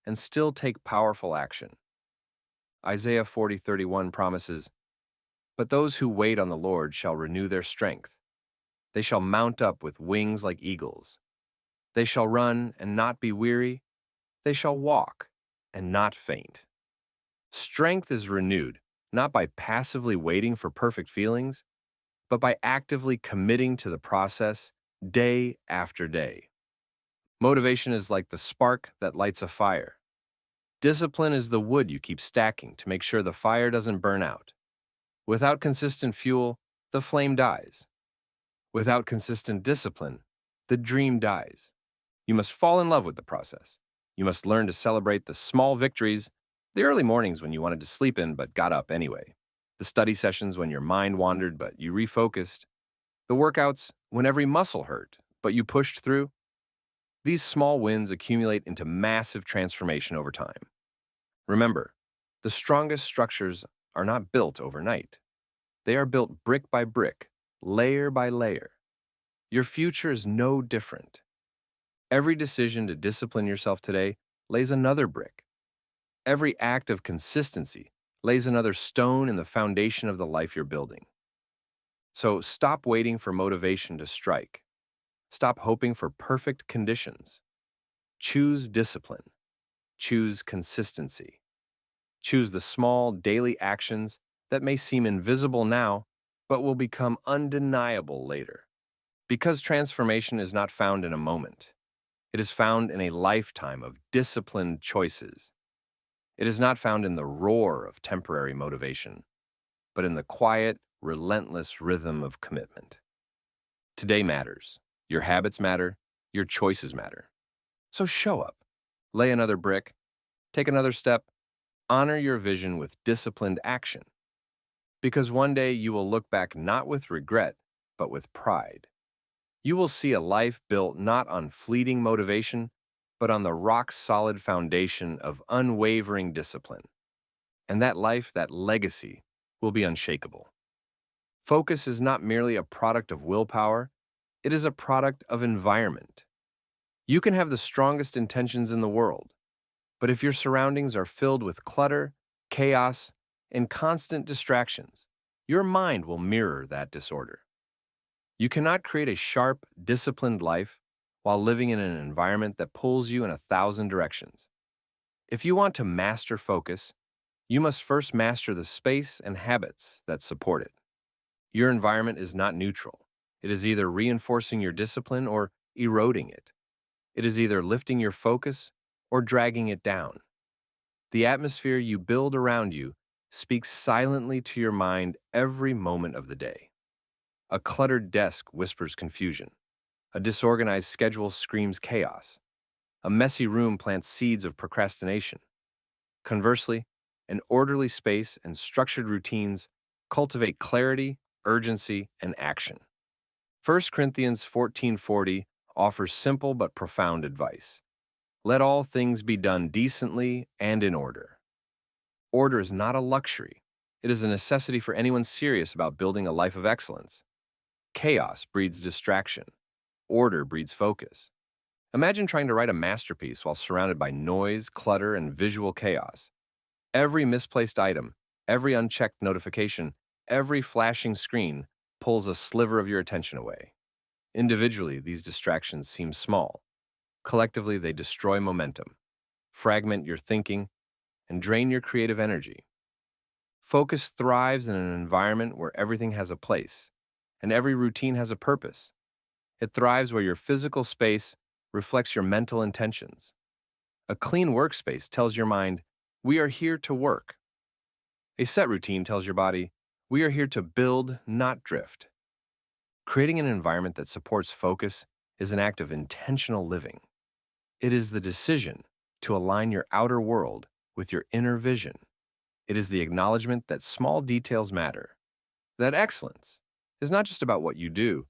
and still take powerful action. Isaiah 40:31 promises, "But those who wait on the Lord shall renew their strength. They shall mount up with wings like eagles. They shall run and not be weary. They shall walk and not faint." Strength is renewed not by passively waiting for perfect feelings, but by actively committing to the process day after day. Motivation is like the spark that lights a fire. Discipline is the wood you keep stacking to make sure the fire doesn't burn out. Without consistent fuel, the flame dies. Without consistent discipline, the dream dies. You must fall in love with the process. You must learn to celebrate the small victories, the early mornings when you wanted to sleep in but got up anyway, the study sessions when your mind wandered but you refocused, the workouts when every muscle hurt but you pushed through. These small wins accumulate into massive transformation over time. Remember, the strongest structures are not built overnight. They are built brick by brick, layer by layer. Your future is no different. Every decision to discipline yourself today lays another brick. Every act of consistency lays another stone in the foundation of the life you're building. So stop waiting for motivation to strike. Stop hoping for perfect conditions. Choose discipline. Choose consistency. Choose the small daily actions that may seem invisible now, but will become undeniable later. Because transformation is not found in a moment. It is found in a lifetime of disciplined choices. It is not found in the roar of temporary motivation, but in the quiet, relentless rhythm of commitment. Today matters. Your habits matter. Your choices matter. So show up. Lay another brick. Take another step. Honor your vision with disciplined action. Because one day you will look back not with regret, but with pride. You will see a life built not on fleeting motivation, but on the rock-solid foundation of unwavering discipline. And that life, that legacy, will be unshakable. Focus is not merely a product of willpower, it is a product of environment. You can have the strongest intentions in the world, but if your surroundings are filled with clutter, chaos, and constant distractions, your mind will mirror that disorder. You cannot create a sharp, disciplined life while living in an environment that pulls you in 1,000 directions. If you want to master focus, you must first master the space and habits that support it. Your environment is not neutral. It is either reinforcing your discipline or eroding it. It is either lifting your focus or dragging it down. The atmosphere you build around you speaks silently to your mind every moment of the day. A cluttered desk whispers confusion. A disorganized schedule screams chaos. A messy room plants seeds of procrastination. Conversely, an orderly space and structured routines cultivate clarity, urgency, and action. 1 Corinthians 14:40 offers simple but profound advice. Let all things be done decently and in order. Order is not a luxury. It is a necessity for anyone serious about building a life of excellence. Chaos breeds distraction. Order breeds focus. Imagine trying to write a masterpiece while surrounded by noise, clutter, and visual chaos. Every misplaced item, every unchecked notification, every flashing screen pulls a sliver of your attention away. Individually, these distractions seem small. Collectively, they destroy momentum, fragment your thinking, and drain your creative energy. Focus thrives in an environment where everything has a place, and every routine has a purpose. It thrives where your physical space reflects your mental intentions. A clean workspace tells your mind, we are here to work. A set routine tells your body, we are here to build, not drift. Creating an environment that supports focus is an act of intentional living. It is the decision to align your outer world with your inner vision. It is the acknowledgement that small details matter, that excellence is not just about what you do,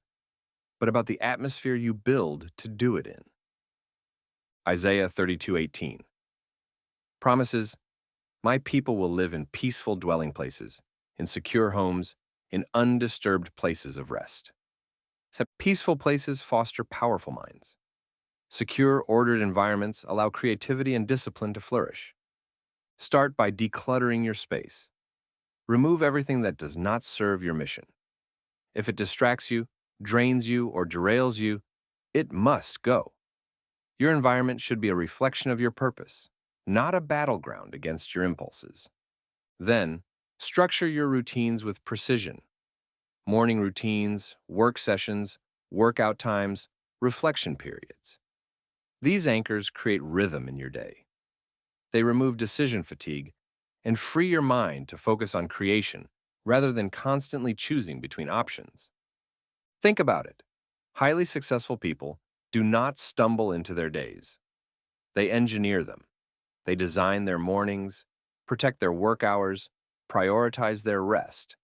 but about the atmosphere you build to do it in. Isaiah 32:18 promises, my people will live in peaceful dwelling places, in secure homes, in undisturbed places of rest. So peaceful places foster powerful minds. Secure, ordered environments allow creativity and discipline to flourish. Start by decluttering your space. Remove everything that does not serve your mission. If it distracts you, drains you, or derails you, it must go. Your environment should be a reflection of your purpose, not a battleground against your impulses. Then, structure your routines with precision. Morning routines, work sessions, workout times, reflection periods. These anchors create rhythm in your day. They remove decision fatigue and free your mind to focus on creation rather than constantly choosing between options. Think about it. Highly successful people do not stumble into their days. They engineer them. They design their mornings, protect their work hours, prioritize their rest.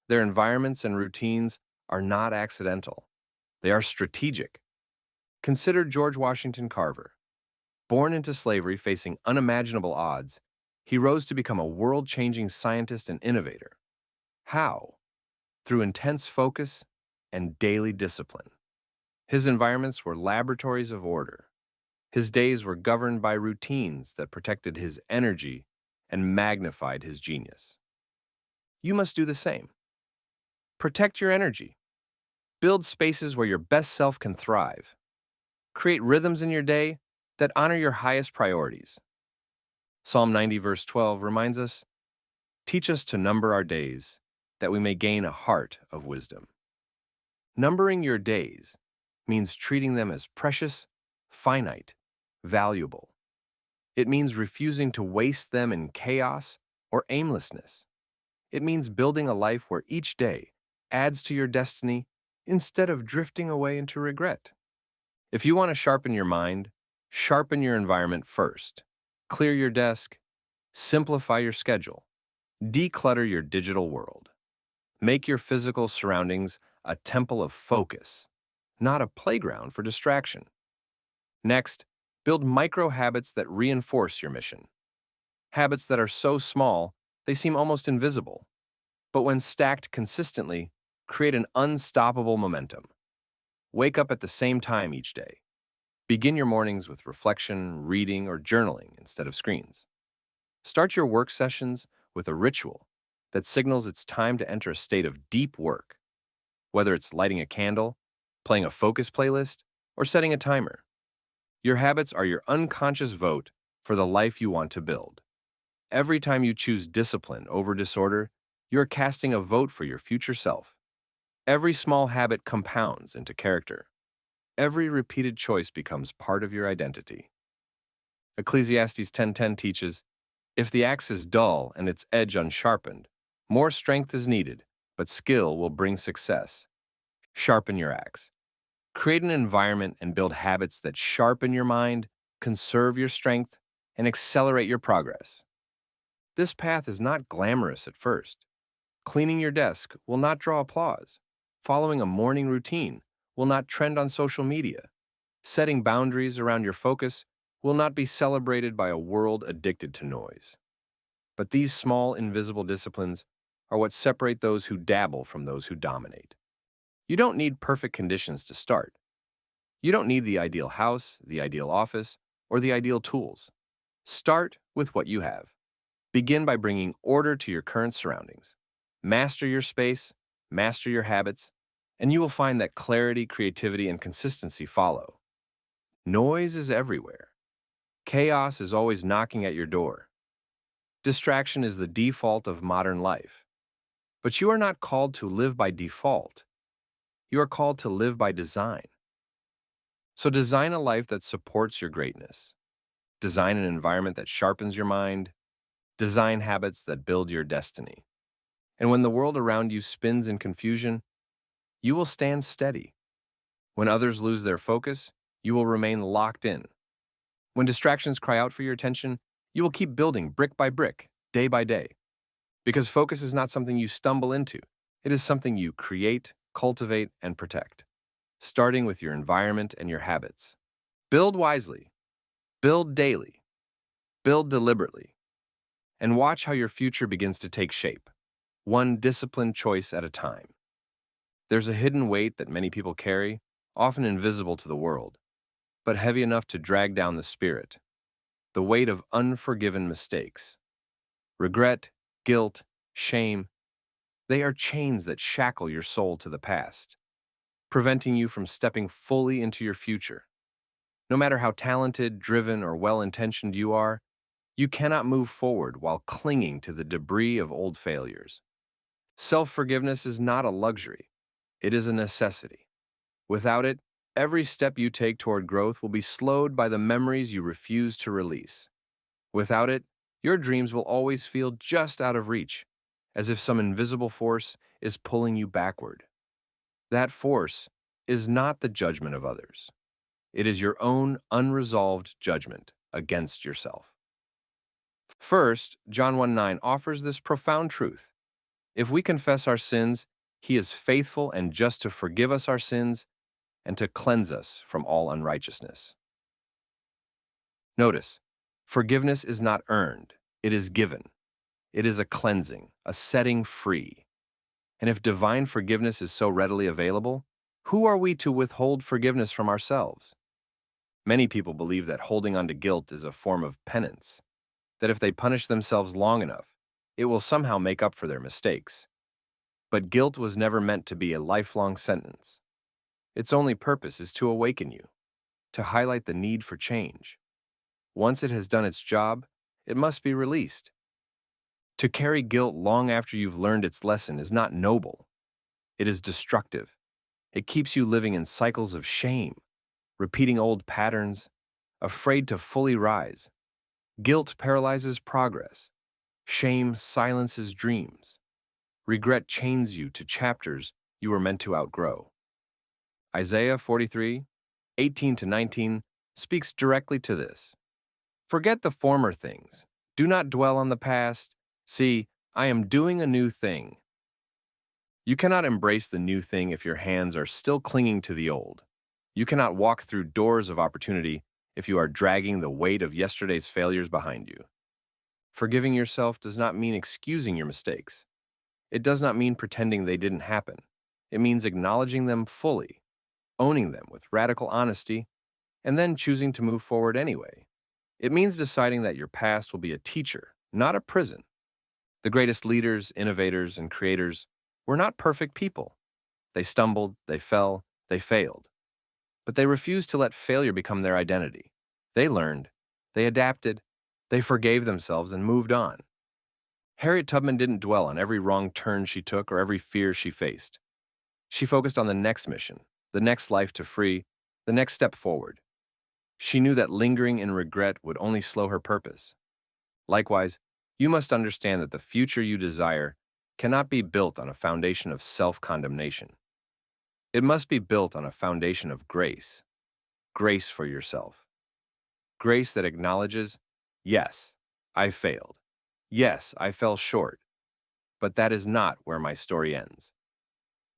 Their environments and routines are not accidental. They are strategic. Consider George Washington Carver. Born into slavery facing unimaginable odds, he rose to become a world-changing scientist and innovator. How? Through intense focus and daily discipline. His environments were laboratories of order. His days were governed by routines that protected his energy and magnified his genius. You must do the same. Protect your energy. Build spaces where your best self can thrive. Create rhythms in your day that honor your highest priorities. Psalm 90 verse 12 reminds us, teach us to number our days, that we may gain a heart of wisdom. Numbering your days means treating them as precious, finite, valuable. It means refusing to waste them in chaos or aimlessness. It means building a life where each day adds to your destiny instead of drifting away into regret. If you want to sharpen your mind, sharpen your environment first. Clear your desk, simplify your schedule, declutter your digital world. Make your physical surroundings a temple of focus, not a playground for distraction. Next, build micro habits that reinforce your mission. Habits that are so small, they seem almost invisible, but when stacked consistently, create an unstoppable momentum. Wake up at the same time each day. Begin your mornings with reflection, reading, or journaling instead of screens. Start your work sessions with a ritual that signals it's time to enter a state of deep work, whether it's lighting a candle, playing a focus playlist, or setting a timer. Your habits are your unconscious vote for the life you want to build. Every time you choose discipline over disorder, you're casting a vote for your future self. Every small habit compounds into character. Every repeated choice becomes part of your identity. Ecclesiastes 10:10 teaches, "If the axe is dull and its edge unsharpened, more strength is needed, but skill will bring success." Sharpen your axe. Create an environment and build habits that sharpen your mind, conserve your strength, and accelerate your progress. This path is not glamorous at first. Cleaning your desk will not draw applause. Following a morning routine will not trend on social media. Setting boundaries around your focus will not be celebrated by a world addicted to noise. But these small, invisible disciplines are what separate those who dabble from those who dominate. You don't need perfect conditions to start. You don't need the ideal house, the ideal office, or the ideal tools. Start with what you have. Begin by bringing order to your current surroundings. Master your space, master your habits, and you will find that clarity, creativity, and consistency follow. Noise is everywhere. Chaos is always knocking at your door. Distraction is the default of modern life. But you are not called to live by default. You are called to live by design. So design a life that supports your greatness. Design an environment that sharpens your mind. Design habits that build your destiny. And when the world around you spins in confusion, you will stand steady. When others lose their focus, you will remain locked in. When distractions cry out for your attention, you will keep building brick by brick, day by day. Because focus is not something you stumble into. It is something you create, cultivate, and protect, starting with your environment and your habits. Build wisely, build daily, build deliberately, and watch how your future begins to take shape, one disciplined choice at a time. There's a hidden weight that many people carry, often invisible to the world, but heavy enough to drag down the spirit. The weight of unforgiven mistakes. Regret, guilt, shame, they are chains that shackle your soul to the past, preventing you from stepping fully into your future. No matter how talented, driven, or well-intentioned you are, you cannot move forward while clinging to the debris of old failures. Self-forgiveness is not a luxury. It is a necessity. Without it, every step you take toward growth will be slowed by the memories you refuse to release. Without it, your dreams will always feel just out of reach, as if some invisible force is pulling you backward. That force is not the judgment of others. It is your own unresolved judgment against yourself. First, John 1:9 offers this profound truth. If we confess our sins, He is faithful and just to forgive us our sins and to cleanse us from all unrighteousness. Notice, forgiveness is not earned, it is given. It is a cleansing, a setting free. And if divine forgiveness is so readily available, who are we to withhold forgiveness from ourselves? Many people believe that holding on to guilt is a form of penance, that if they punish themselves long enough, it will somehow make up for their mistakes. But guilt was never meant to be a lifelong sentence. Its only purpose is to awaken you, to highlight the need for change. Once it has done its job, it must be released. To carry guilt long after you've learned its lesson is not noble. It is destructive. It keeps you living in cycles of shame, repeating old patterns, afraid to fully rise. Guilt paralyzes progress. Shame silences dreams. Regret chains you to chapters you were meant to outgrow. Isaiah 43:18 to 19 speaks directly to this. Forget the former things. Do not dwell on the past. See, I am doing a new thing. You cannot embrace the new thing if your hands are still clinging to the old. You cannot walk through doors of opportunity if you are dragging the weight of yesterday's failures behind you. Forgiving yourself does not mean excusing your mistakes. It does not mean pretending they didn't happen. It means acknowledging them fully, owning them with radical honesty, and then choosing to move forward anyway. It means deciding that your past will be a teacher, not a prison. The greatest leaders, innovators, and creators were not perfect people. They stumbled, they fell, they failed. But they refused to let failure become their identity. They learned, they adapted, they forgave themselves and moved on. Harriet Tubman didn't dwell on every wrong turn she took or every fear she faced. She focused on the next mission, the next life to free, the next step forward. She knew that lingering in regret would only slow her purpose. Likewise, you must understand that the future you desire cannot be built on a foundation of self-condemnation. It must be built on a foundation of grace. Grace for yourself. Grace that acknowledges, yes, I failed. Yes, I fell short. But that is not where my story ends.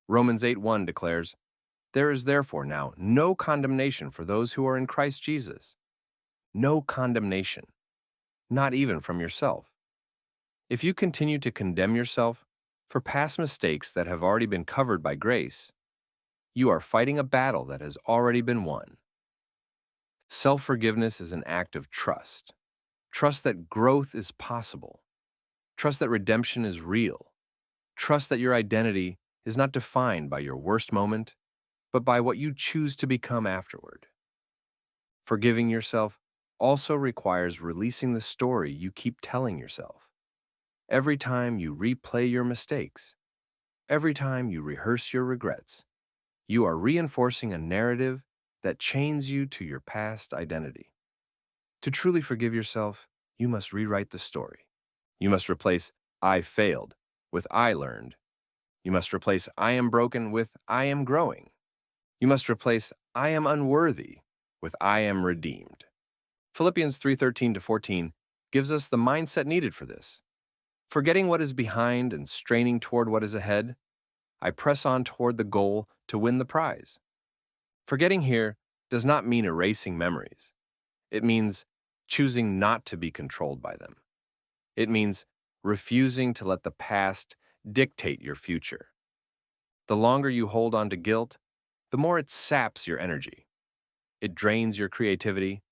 Romans 8:1 declares, "There is therefore now no condemnation for those who are in Christ Jesus." No condemnation, not even from yourself. If you continue to condemn yourself for past mistakes that have already been covered by grace, you are fighting a battle that has already been won. Self-forgiveness is an act of trust. Trust that growth is possible. Trust that redemption is real. Trust that your identity is not defined by your worst moment, but by what you choose to become afterward. Forgiving yourself also requires releasing the story you keep telling yourself. Every time you replay your mistakes, every time you rehearse your regrets, you are reinforcing a narrative that chains you to your past identity. To truly forgive yourself, you must rewrite the story. You must replace "I failed" with "I learned." You must replace "I am broken" with "I am growing." You must replace "I am unworthy" with "I am redeemed." Philippians 3:13 to 14 gives us the mindset needed for this. Forgetting what is behind and straining toward what is ahead, I press on toward the goal to win the prize. Forgetting here does not mean erasing memories. It means choosing not to be controlled by them. It means refusing to let the past dictate your future. The longer you hold on to guilt, the more it saps your energy. It drains your creativity.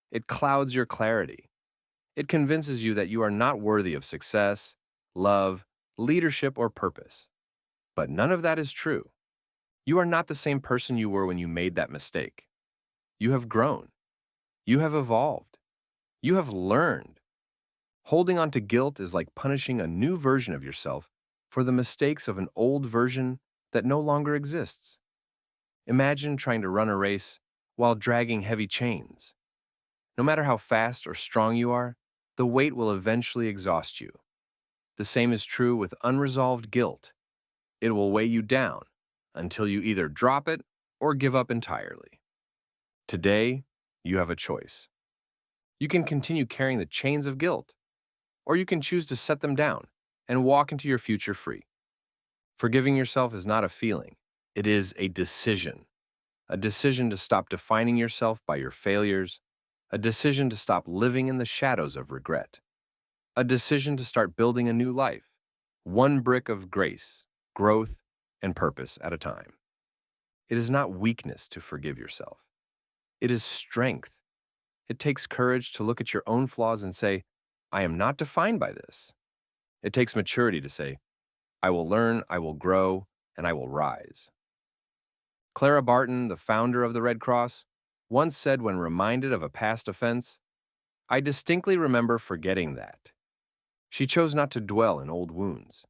It clouds your clarity. It convinces you that you are not worthy of success, love, leadership, or purpose. But none of that is true. You are not the same person you were when you made that mistake. You have grown. You have evolved. You have learned. Holding on to guilt is like punishing a new version of yourself for the mistakes of an old version that no longer exists. Imagine trying to run a race while dragging heavy chains. No matter how fast or strong you are, the weight will eventually exhaust you. The same is true with unresolved guilt. It will weigh you down until you either drop it or give up entirely. Today, you have a choice. You can continue carrying the chains of guilt, or you can choose to set them down and walk into your future free. Forgiving yourself is not a feeling, it is a decision. A decision to stop defining yourself by your failures, a decision to stop living in the shadows of regret, a decision to start building a new life, one brick of grace, growth, and purpose at a time. It is not weakness to forgive yourself. It is strength. It takes courage to look at your own flaws and say, "I am not defined by this." It takes maturity to say, "I will learn, I will grow, and I will rise." Clara Barton, the founder of the Red Cross, once said when reminded of a past offense, "I distinctly remember forgetting that." She chose not to dwell in old wounds.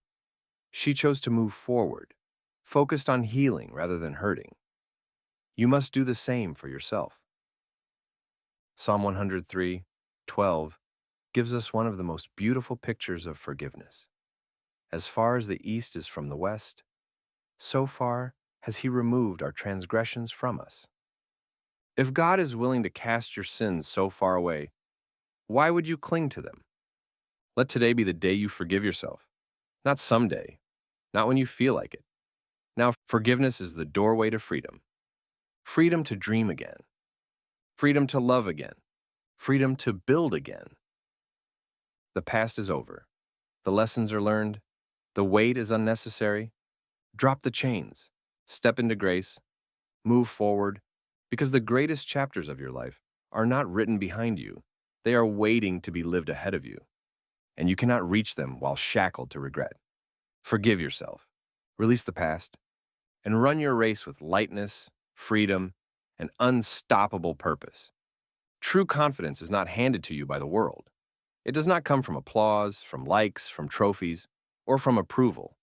She chose to move forward, focused on healing rather than hurting. You must do the same for yourself. Psalm 103:12 gives us one of the most beautiful pictures of forgiveness. As far as the east is from the west, so far has he removed our transgressions from us. If God is willing to cast your sins so far away, why would you cling to them? Let today be the day you forgive yourself, not someday, not when you feel like it. Now, forgiveness is the doorway to freedom. Freedom to dream again. Freedom to love again. Freedom to build again. The past is over. The lessons are learned. The weight is unnecessary. Drop the chains. Step into grace. Move forward. Because the greatest chapters of your life are not written behind you. They are waiting to be lived ahead of you. And you cannot reach them while shackled to regret. Forgive yourself. Release the past. And run your race with lightness, freedom, and unstoppable purpose. True confidence is not handed to you by the world. It does not come from applause, from likes, from trophies, or from approval.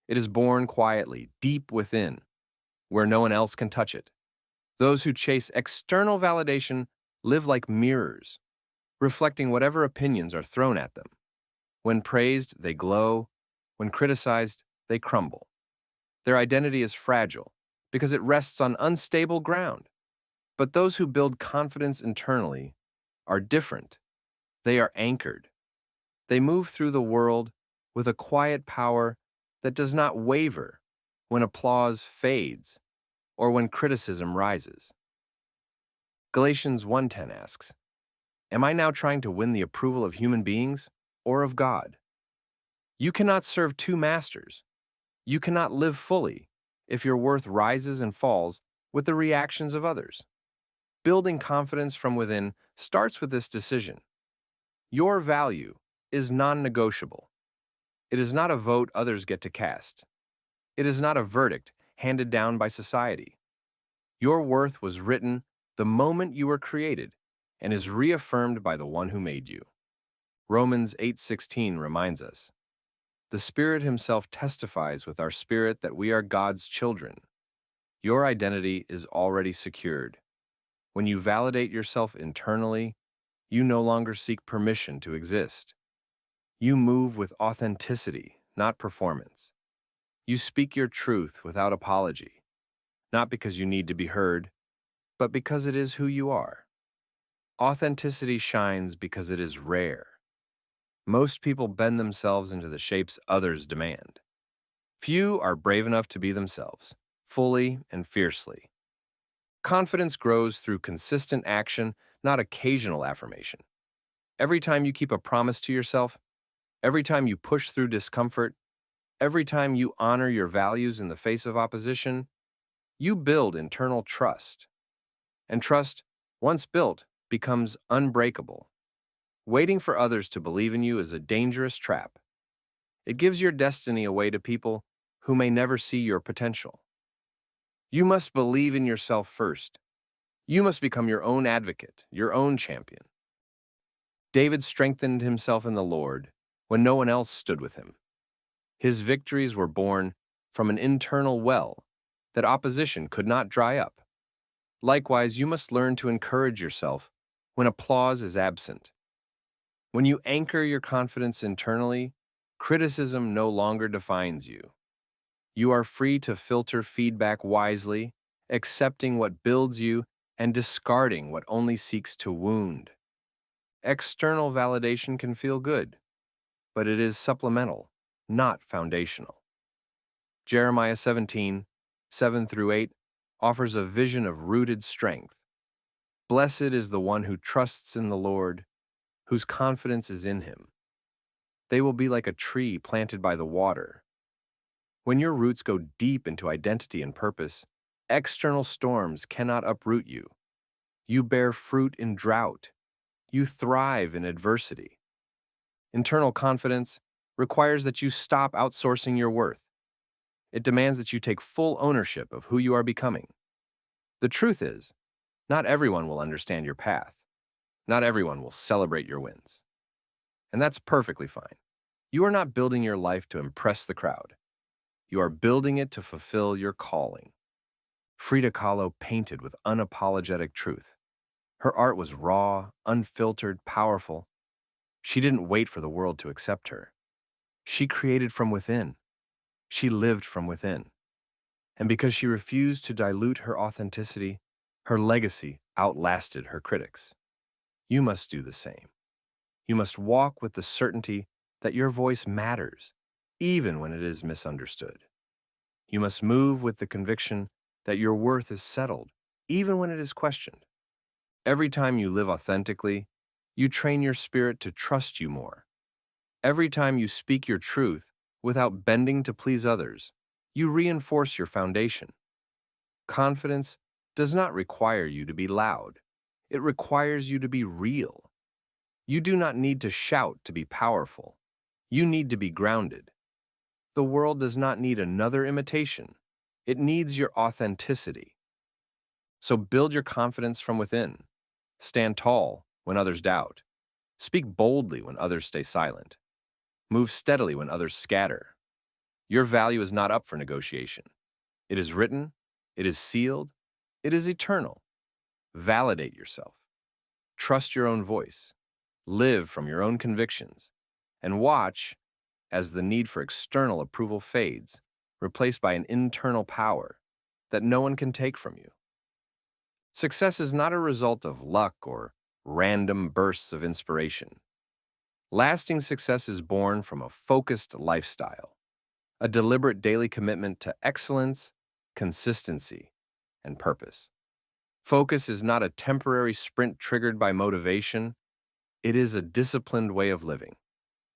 It is born quietly, deep within, where no one else can touch it. Those who chase external validation live like mirrors, reflecting whatever opinions are thrown at them. When praised, they glow. When criticized, they crumble. Their identity is fragile because it rests on unstable ground. But those who build confidence internally are different. They are anchored. They move through the world with a quiet power that does not waver when applause fades or when criticism rises. Galatians 1:10 asks, "Am I now trying to win the approval of human beings or of God?" You cannot serve two masters. You cannot live fully if your worth rises and falls with the reactions of others. Building confidence from within starts with this decision. Your value is non-negotiable. It is not a vote others get to cast. It is not a verdict handed down by society. Your worth was written the moment you were created and is reaffirmed by the one who made you. Romans 8:16 reminds us, "The Spirit Himself testifies with our spirit that we are God's children." Your identity is already secured. When you validate yourself internally, you no longer seek permission to exist. You move with authenticity, not performance. You speak your truth without apology, not because you need to be heard, but because it is who you are. Authenticity shines because it is rare. Most people bend themselves into the shapes others demand. Few are brave enough to be themselves, fully and fiercely. Confidence grows through consistent action, not occasional affirmation. Every time you keep a promise to yourself, every time you push through discomfort, every time you honor your values in the face of opposition, you build internal trust. And trust, once built, becomes unbreakable. Waiting for others to believe in you is a dangerous trap. It gives your destiny away to people who may never see your potential. You must believe in yourself first. You must become your own advocate, your own champion. David strengthened himself in the Lord when no one else stood with him. His victories were born from an internal well that opposition could not dry up. Likewise, you must learn to encourage yourself when applause is absent. When you anchor your confidence internally, criticism no longer defines you. You are free to filter feedback wisely, accepting what builds you and discarding what only seeks to wound. External validation can feel good, but it is supplemental, not foundational. Jeremiah 17:7-8 offers a vision of rooted strength. Blessed is the one who trusts in the Lord, whose confidence is in Him. They will be like a tree planted by the water. When your roots go deep into identity and purpose, external storms cannot uproot you. You bear fruit in drought. You thrive in adversity. Internal confidence requires that you stop outsourcing your worth. It demands that you take full ownership of who you are becoming. The truth is, not everyone will understand your path. Not everyone will celebrate your wins. And that's perfectly fine. You are not building your life to impress the crowd. You are building it to fulfill your calling. Frida Kahlo painted with unapologetic truth. Her art was raw, unfiltered, powerful. She didn't wait for the world to accept her. She created from within. She lived from within. And because she refused to dilute her authenticity, her legacy outlasted her critics. You must do the same. You must walk with the certainty that your voice matters, even when it is misunderstood. You must move with the conviction that your worth is settled, even when it is questioned. Every time you live authentically, you train your spirit to trust you more. Every time you speak your truth without bending to please others, you reinforce your foundation. Confidence does not require you to be loud. It requires you to be real. You do not need to shout to be powerful. You need to be grounded. The world does not need another imitation. It needs your authenticity. So build your confidence from within. Stand tall when others doubt. Speak boldly when others stay silent. Move steadily when others scatter. Your value is not up for negotiation. It is written, it is sealed, it is eternal. Validate yourself. Trust your own voice. Live from your own convictions. And watch as the need for external approval fades, replaced by an internal power that no one can take from you. Success is not a result of luck or random bursts of inspiration. Lasting success is born from a focused lifestyle, a deliberate daily commitment to excellence, consistency, and purpose. Focus is not a temporary sprint triggered by motivation. It is a disciplined way of living,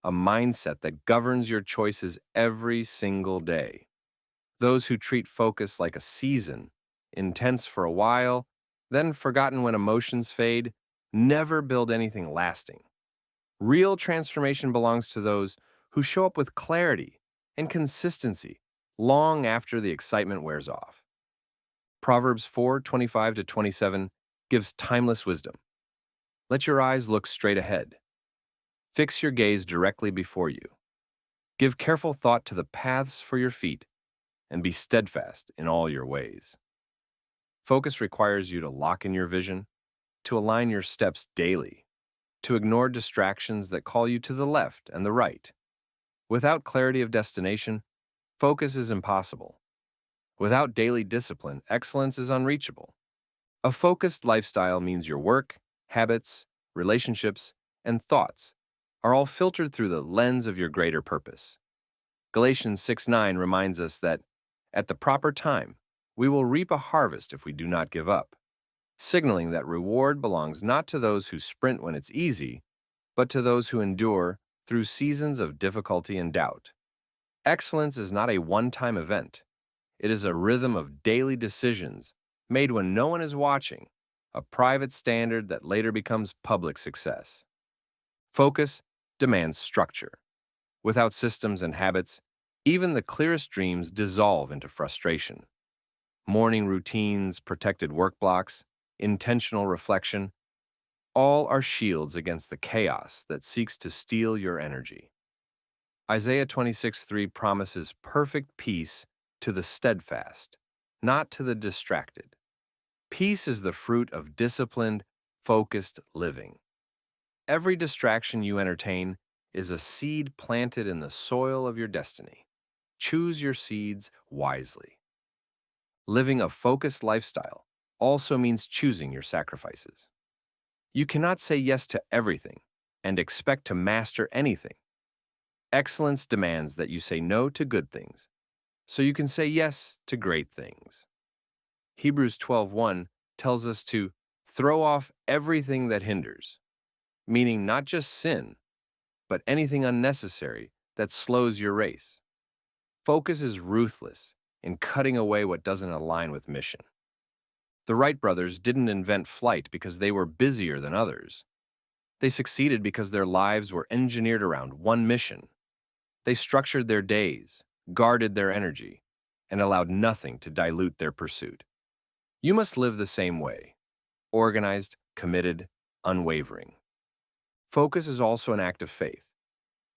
a mindset that governs your choices every single day. Those who treat focus like a season, intense for a while, then forgotten when emotions fade, never build anything lasting. Real transformation belongs to those who show up with clarity and consistency long after the excitement wears off. Proverbs 4:25-27 gives timeless wisdom. Let your eyes look straight ahead. Fix your gaze directly before you. Give careful thought to the paths for your feet, and be steadfast in all your ways. Focus requires you to lock in your vision, to align your steps daily, to ignore distractions that call you to the left and the right. Without clarity of destination, focus is impossible. Without daily discipline, excellence is unreachable. A focused lifestyle means your work, habits, relationships, and thoughts are all filtered through the lens of your greater purpose. Galatians 6:9 reminds us that, at the proper time, we will reap a harvest if we do not give up, signaling that reward belongs not to those who sprint when it's easy, but to those who endure through seasons of difficulty and doubt. Excellence is not a one-time event. It is a rhythm of daily decisions made when no one is watching, a private standard that later becomes public success. Focus demands structure. Without systems and habits, even the clearest dreams dissolve into frustration. Morning routines, protected work blocks, intentional reflection, all are shields against the chaos that seeks to steal your energy. Isaiah 26:3 promises perfect peace to the steadfast, not to the distracted. Peace is the fruit of disciplined, focused living. Every distraction you entertain is a seed planted in the soil of your destiny. Choose your seeds wisely. Living a focused lifestyle also means choosing your sacrifices. You cannot say yes to everything and expect to master anything. Excellence demands that you say no to good things, so you can say yes to great things. Hebrews 12:1 tells us to throw off everything that hinders, meaning not just sin, but anything unnecessary that slows your race. Focus is ruthless in cutting away what doesn't align with mission. The Wright brothers didn't invent flight because they were busier than others. They succeeded because their lives were engineered around one mission. They structured their days, guarded their energy, and allowed nothing to dilute their pursuit. You must live the same way: organized, committed, unwavering. Focus is also an act of faith.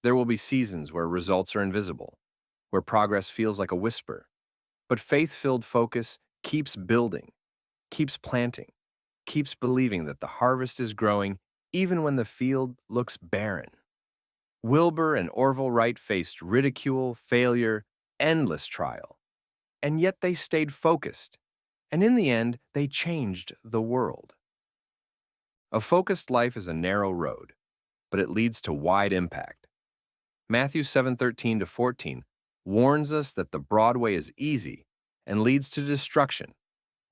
There will be seasons where results are invisible, where progress feels like a whisper, but faith-filled focus keeps building, keeps planting, keeps believing that the harvest is growing even when the field looks barren. Wilbur and Orville Wright faced ridicule, failure, endless trial, and yet they stayed focused, and in the end, they changed the world. A focused life is a narrow road, but it leads to wide impact. Matthew 7:13 to 14 warns us that the broad way is easy and leads to destruction,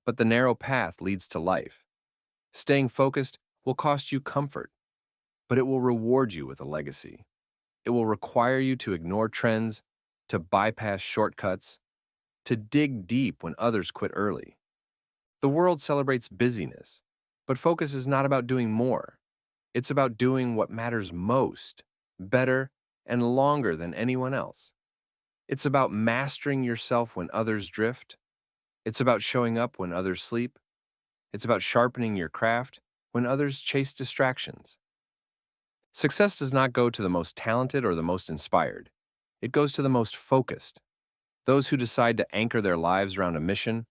but the narrow path leads to life. Staying focused will cost you comfort, but it will reward you with a legacy. It will require you to ignore trends, to bypass shortcuts, to dig deep when others quit early. The world celebrates busyness, but focus is not about doing more. It's about doing what matters most, better, and longer than anyone else. It's about mastering yourself when others drift. It's about showing up when others sleep. It's about sharpening your craft when others chase distractions. Success does not go to the most talented or the most inspired. It goes to the most focused, those who decide to anchor their lives around a mission,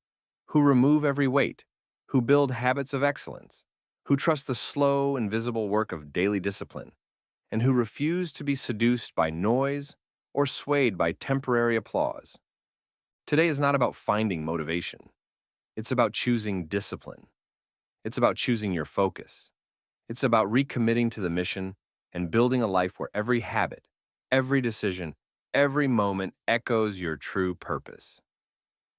who remove every weight, who build habits of excellence, who trust the slow, invisible work of daily discipline, and who refuse to be seduced by noise or swayed by temporary applause. Today is not about finding motivation. It's about choosing discipline. It's about choosing your focus. It's about recommitting to the mission and building a life where every habit, every decision, every moment echoes your true purpose.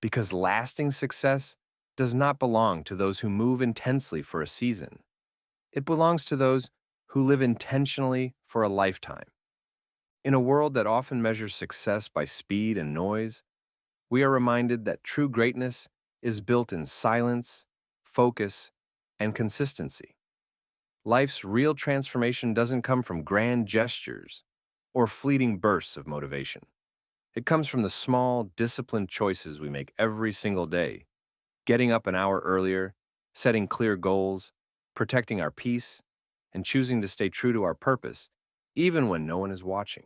Because lasting success does not belong to those who move intensely for a season. It belongs to those who live intentionally for a lifetime. In a world that often measures success by speed and noise, we are reminded that true greatness is built in silence, focus, and consistency. Life's real transformation doesn't come from grand gestures or fleeting bursts of motivation. It comes from the small, disciplined choices we make every single day, getting up an hour earlier, setting clear goals, protecting our peace, and choosing to stay true to our purpose, even when no one is watching.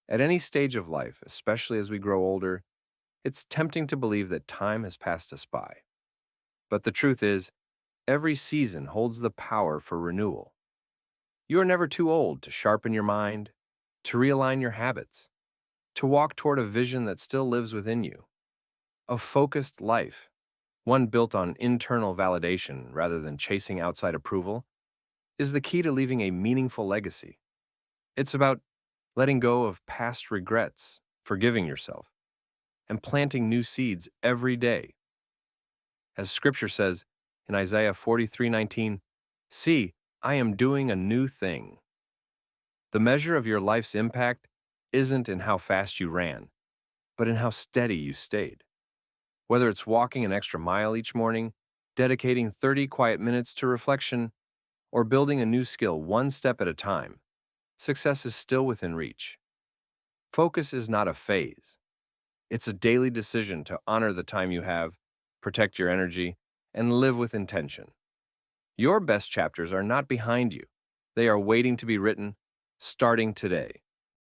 At any stage of life, especially as we grow older, it's tempting to believe that time has passed us by. But the truth is, every season holds the power for renewal. You are never too old to sharpen your mind, to realign your habits, to walk toward a vision that still lives within you. A focused life, one built on internal validation rather than chasing outside approval, is the key to leaving a meaningful legacy. It's about letting go of past regrets, forgiving yourself, and planting new seeds every day. As Scripture says in Isaiah 43:19, "See, I am doing a new thing." The measure of your life's impact isn't in how fast you ran, but in how steady you stayed. Whether it's walking an extra mile each morning, dedicating 30 quiet minutes to reflection, or building a new skill one step at a time, success is still within reach. Focus is not a phase. It's a daily decision to honor the time you have, protect your energy, and live with intention. Your best chapters are not behind you. They are waiting to be written, starting today.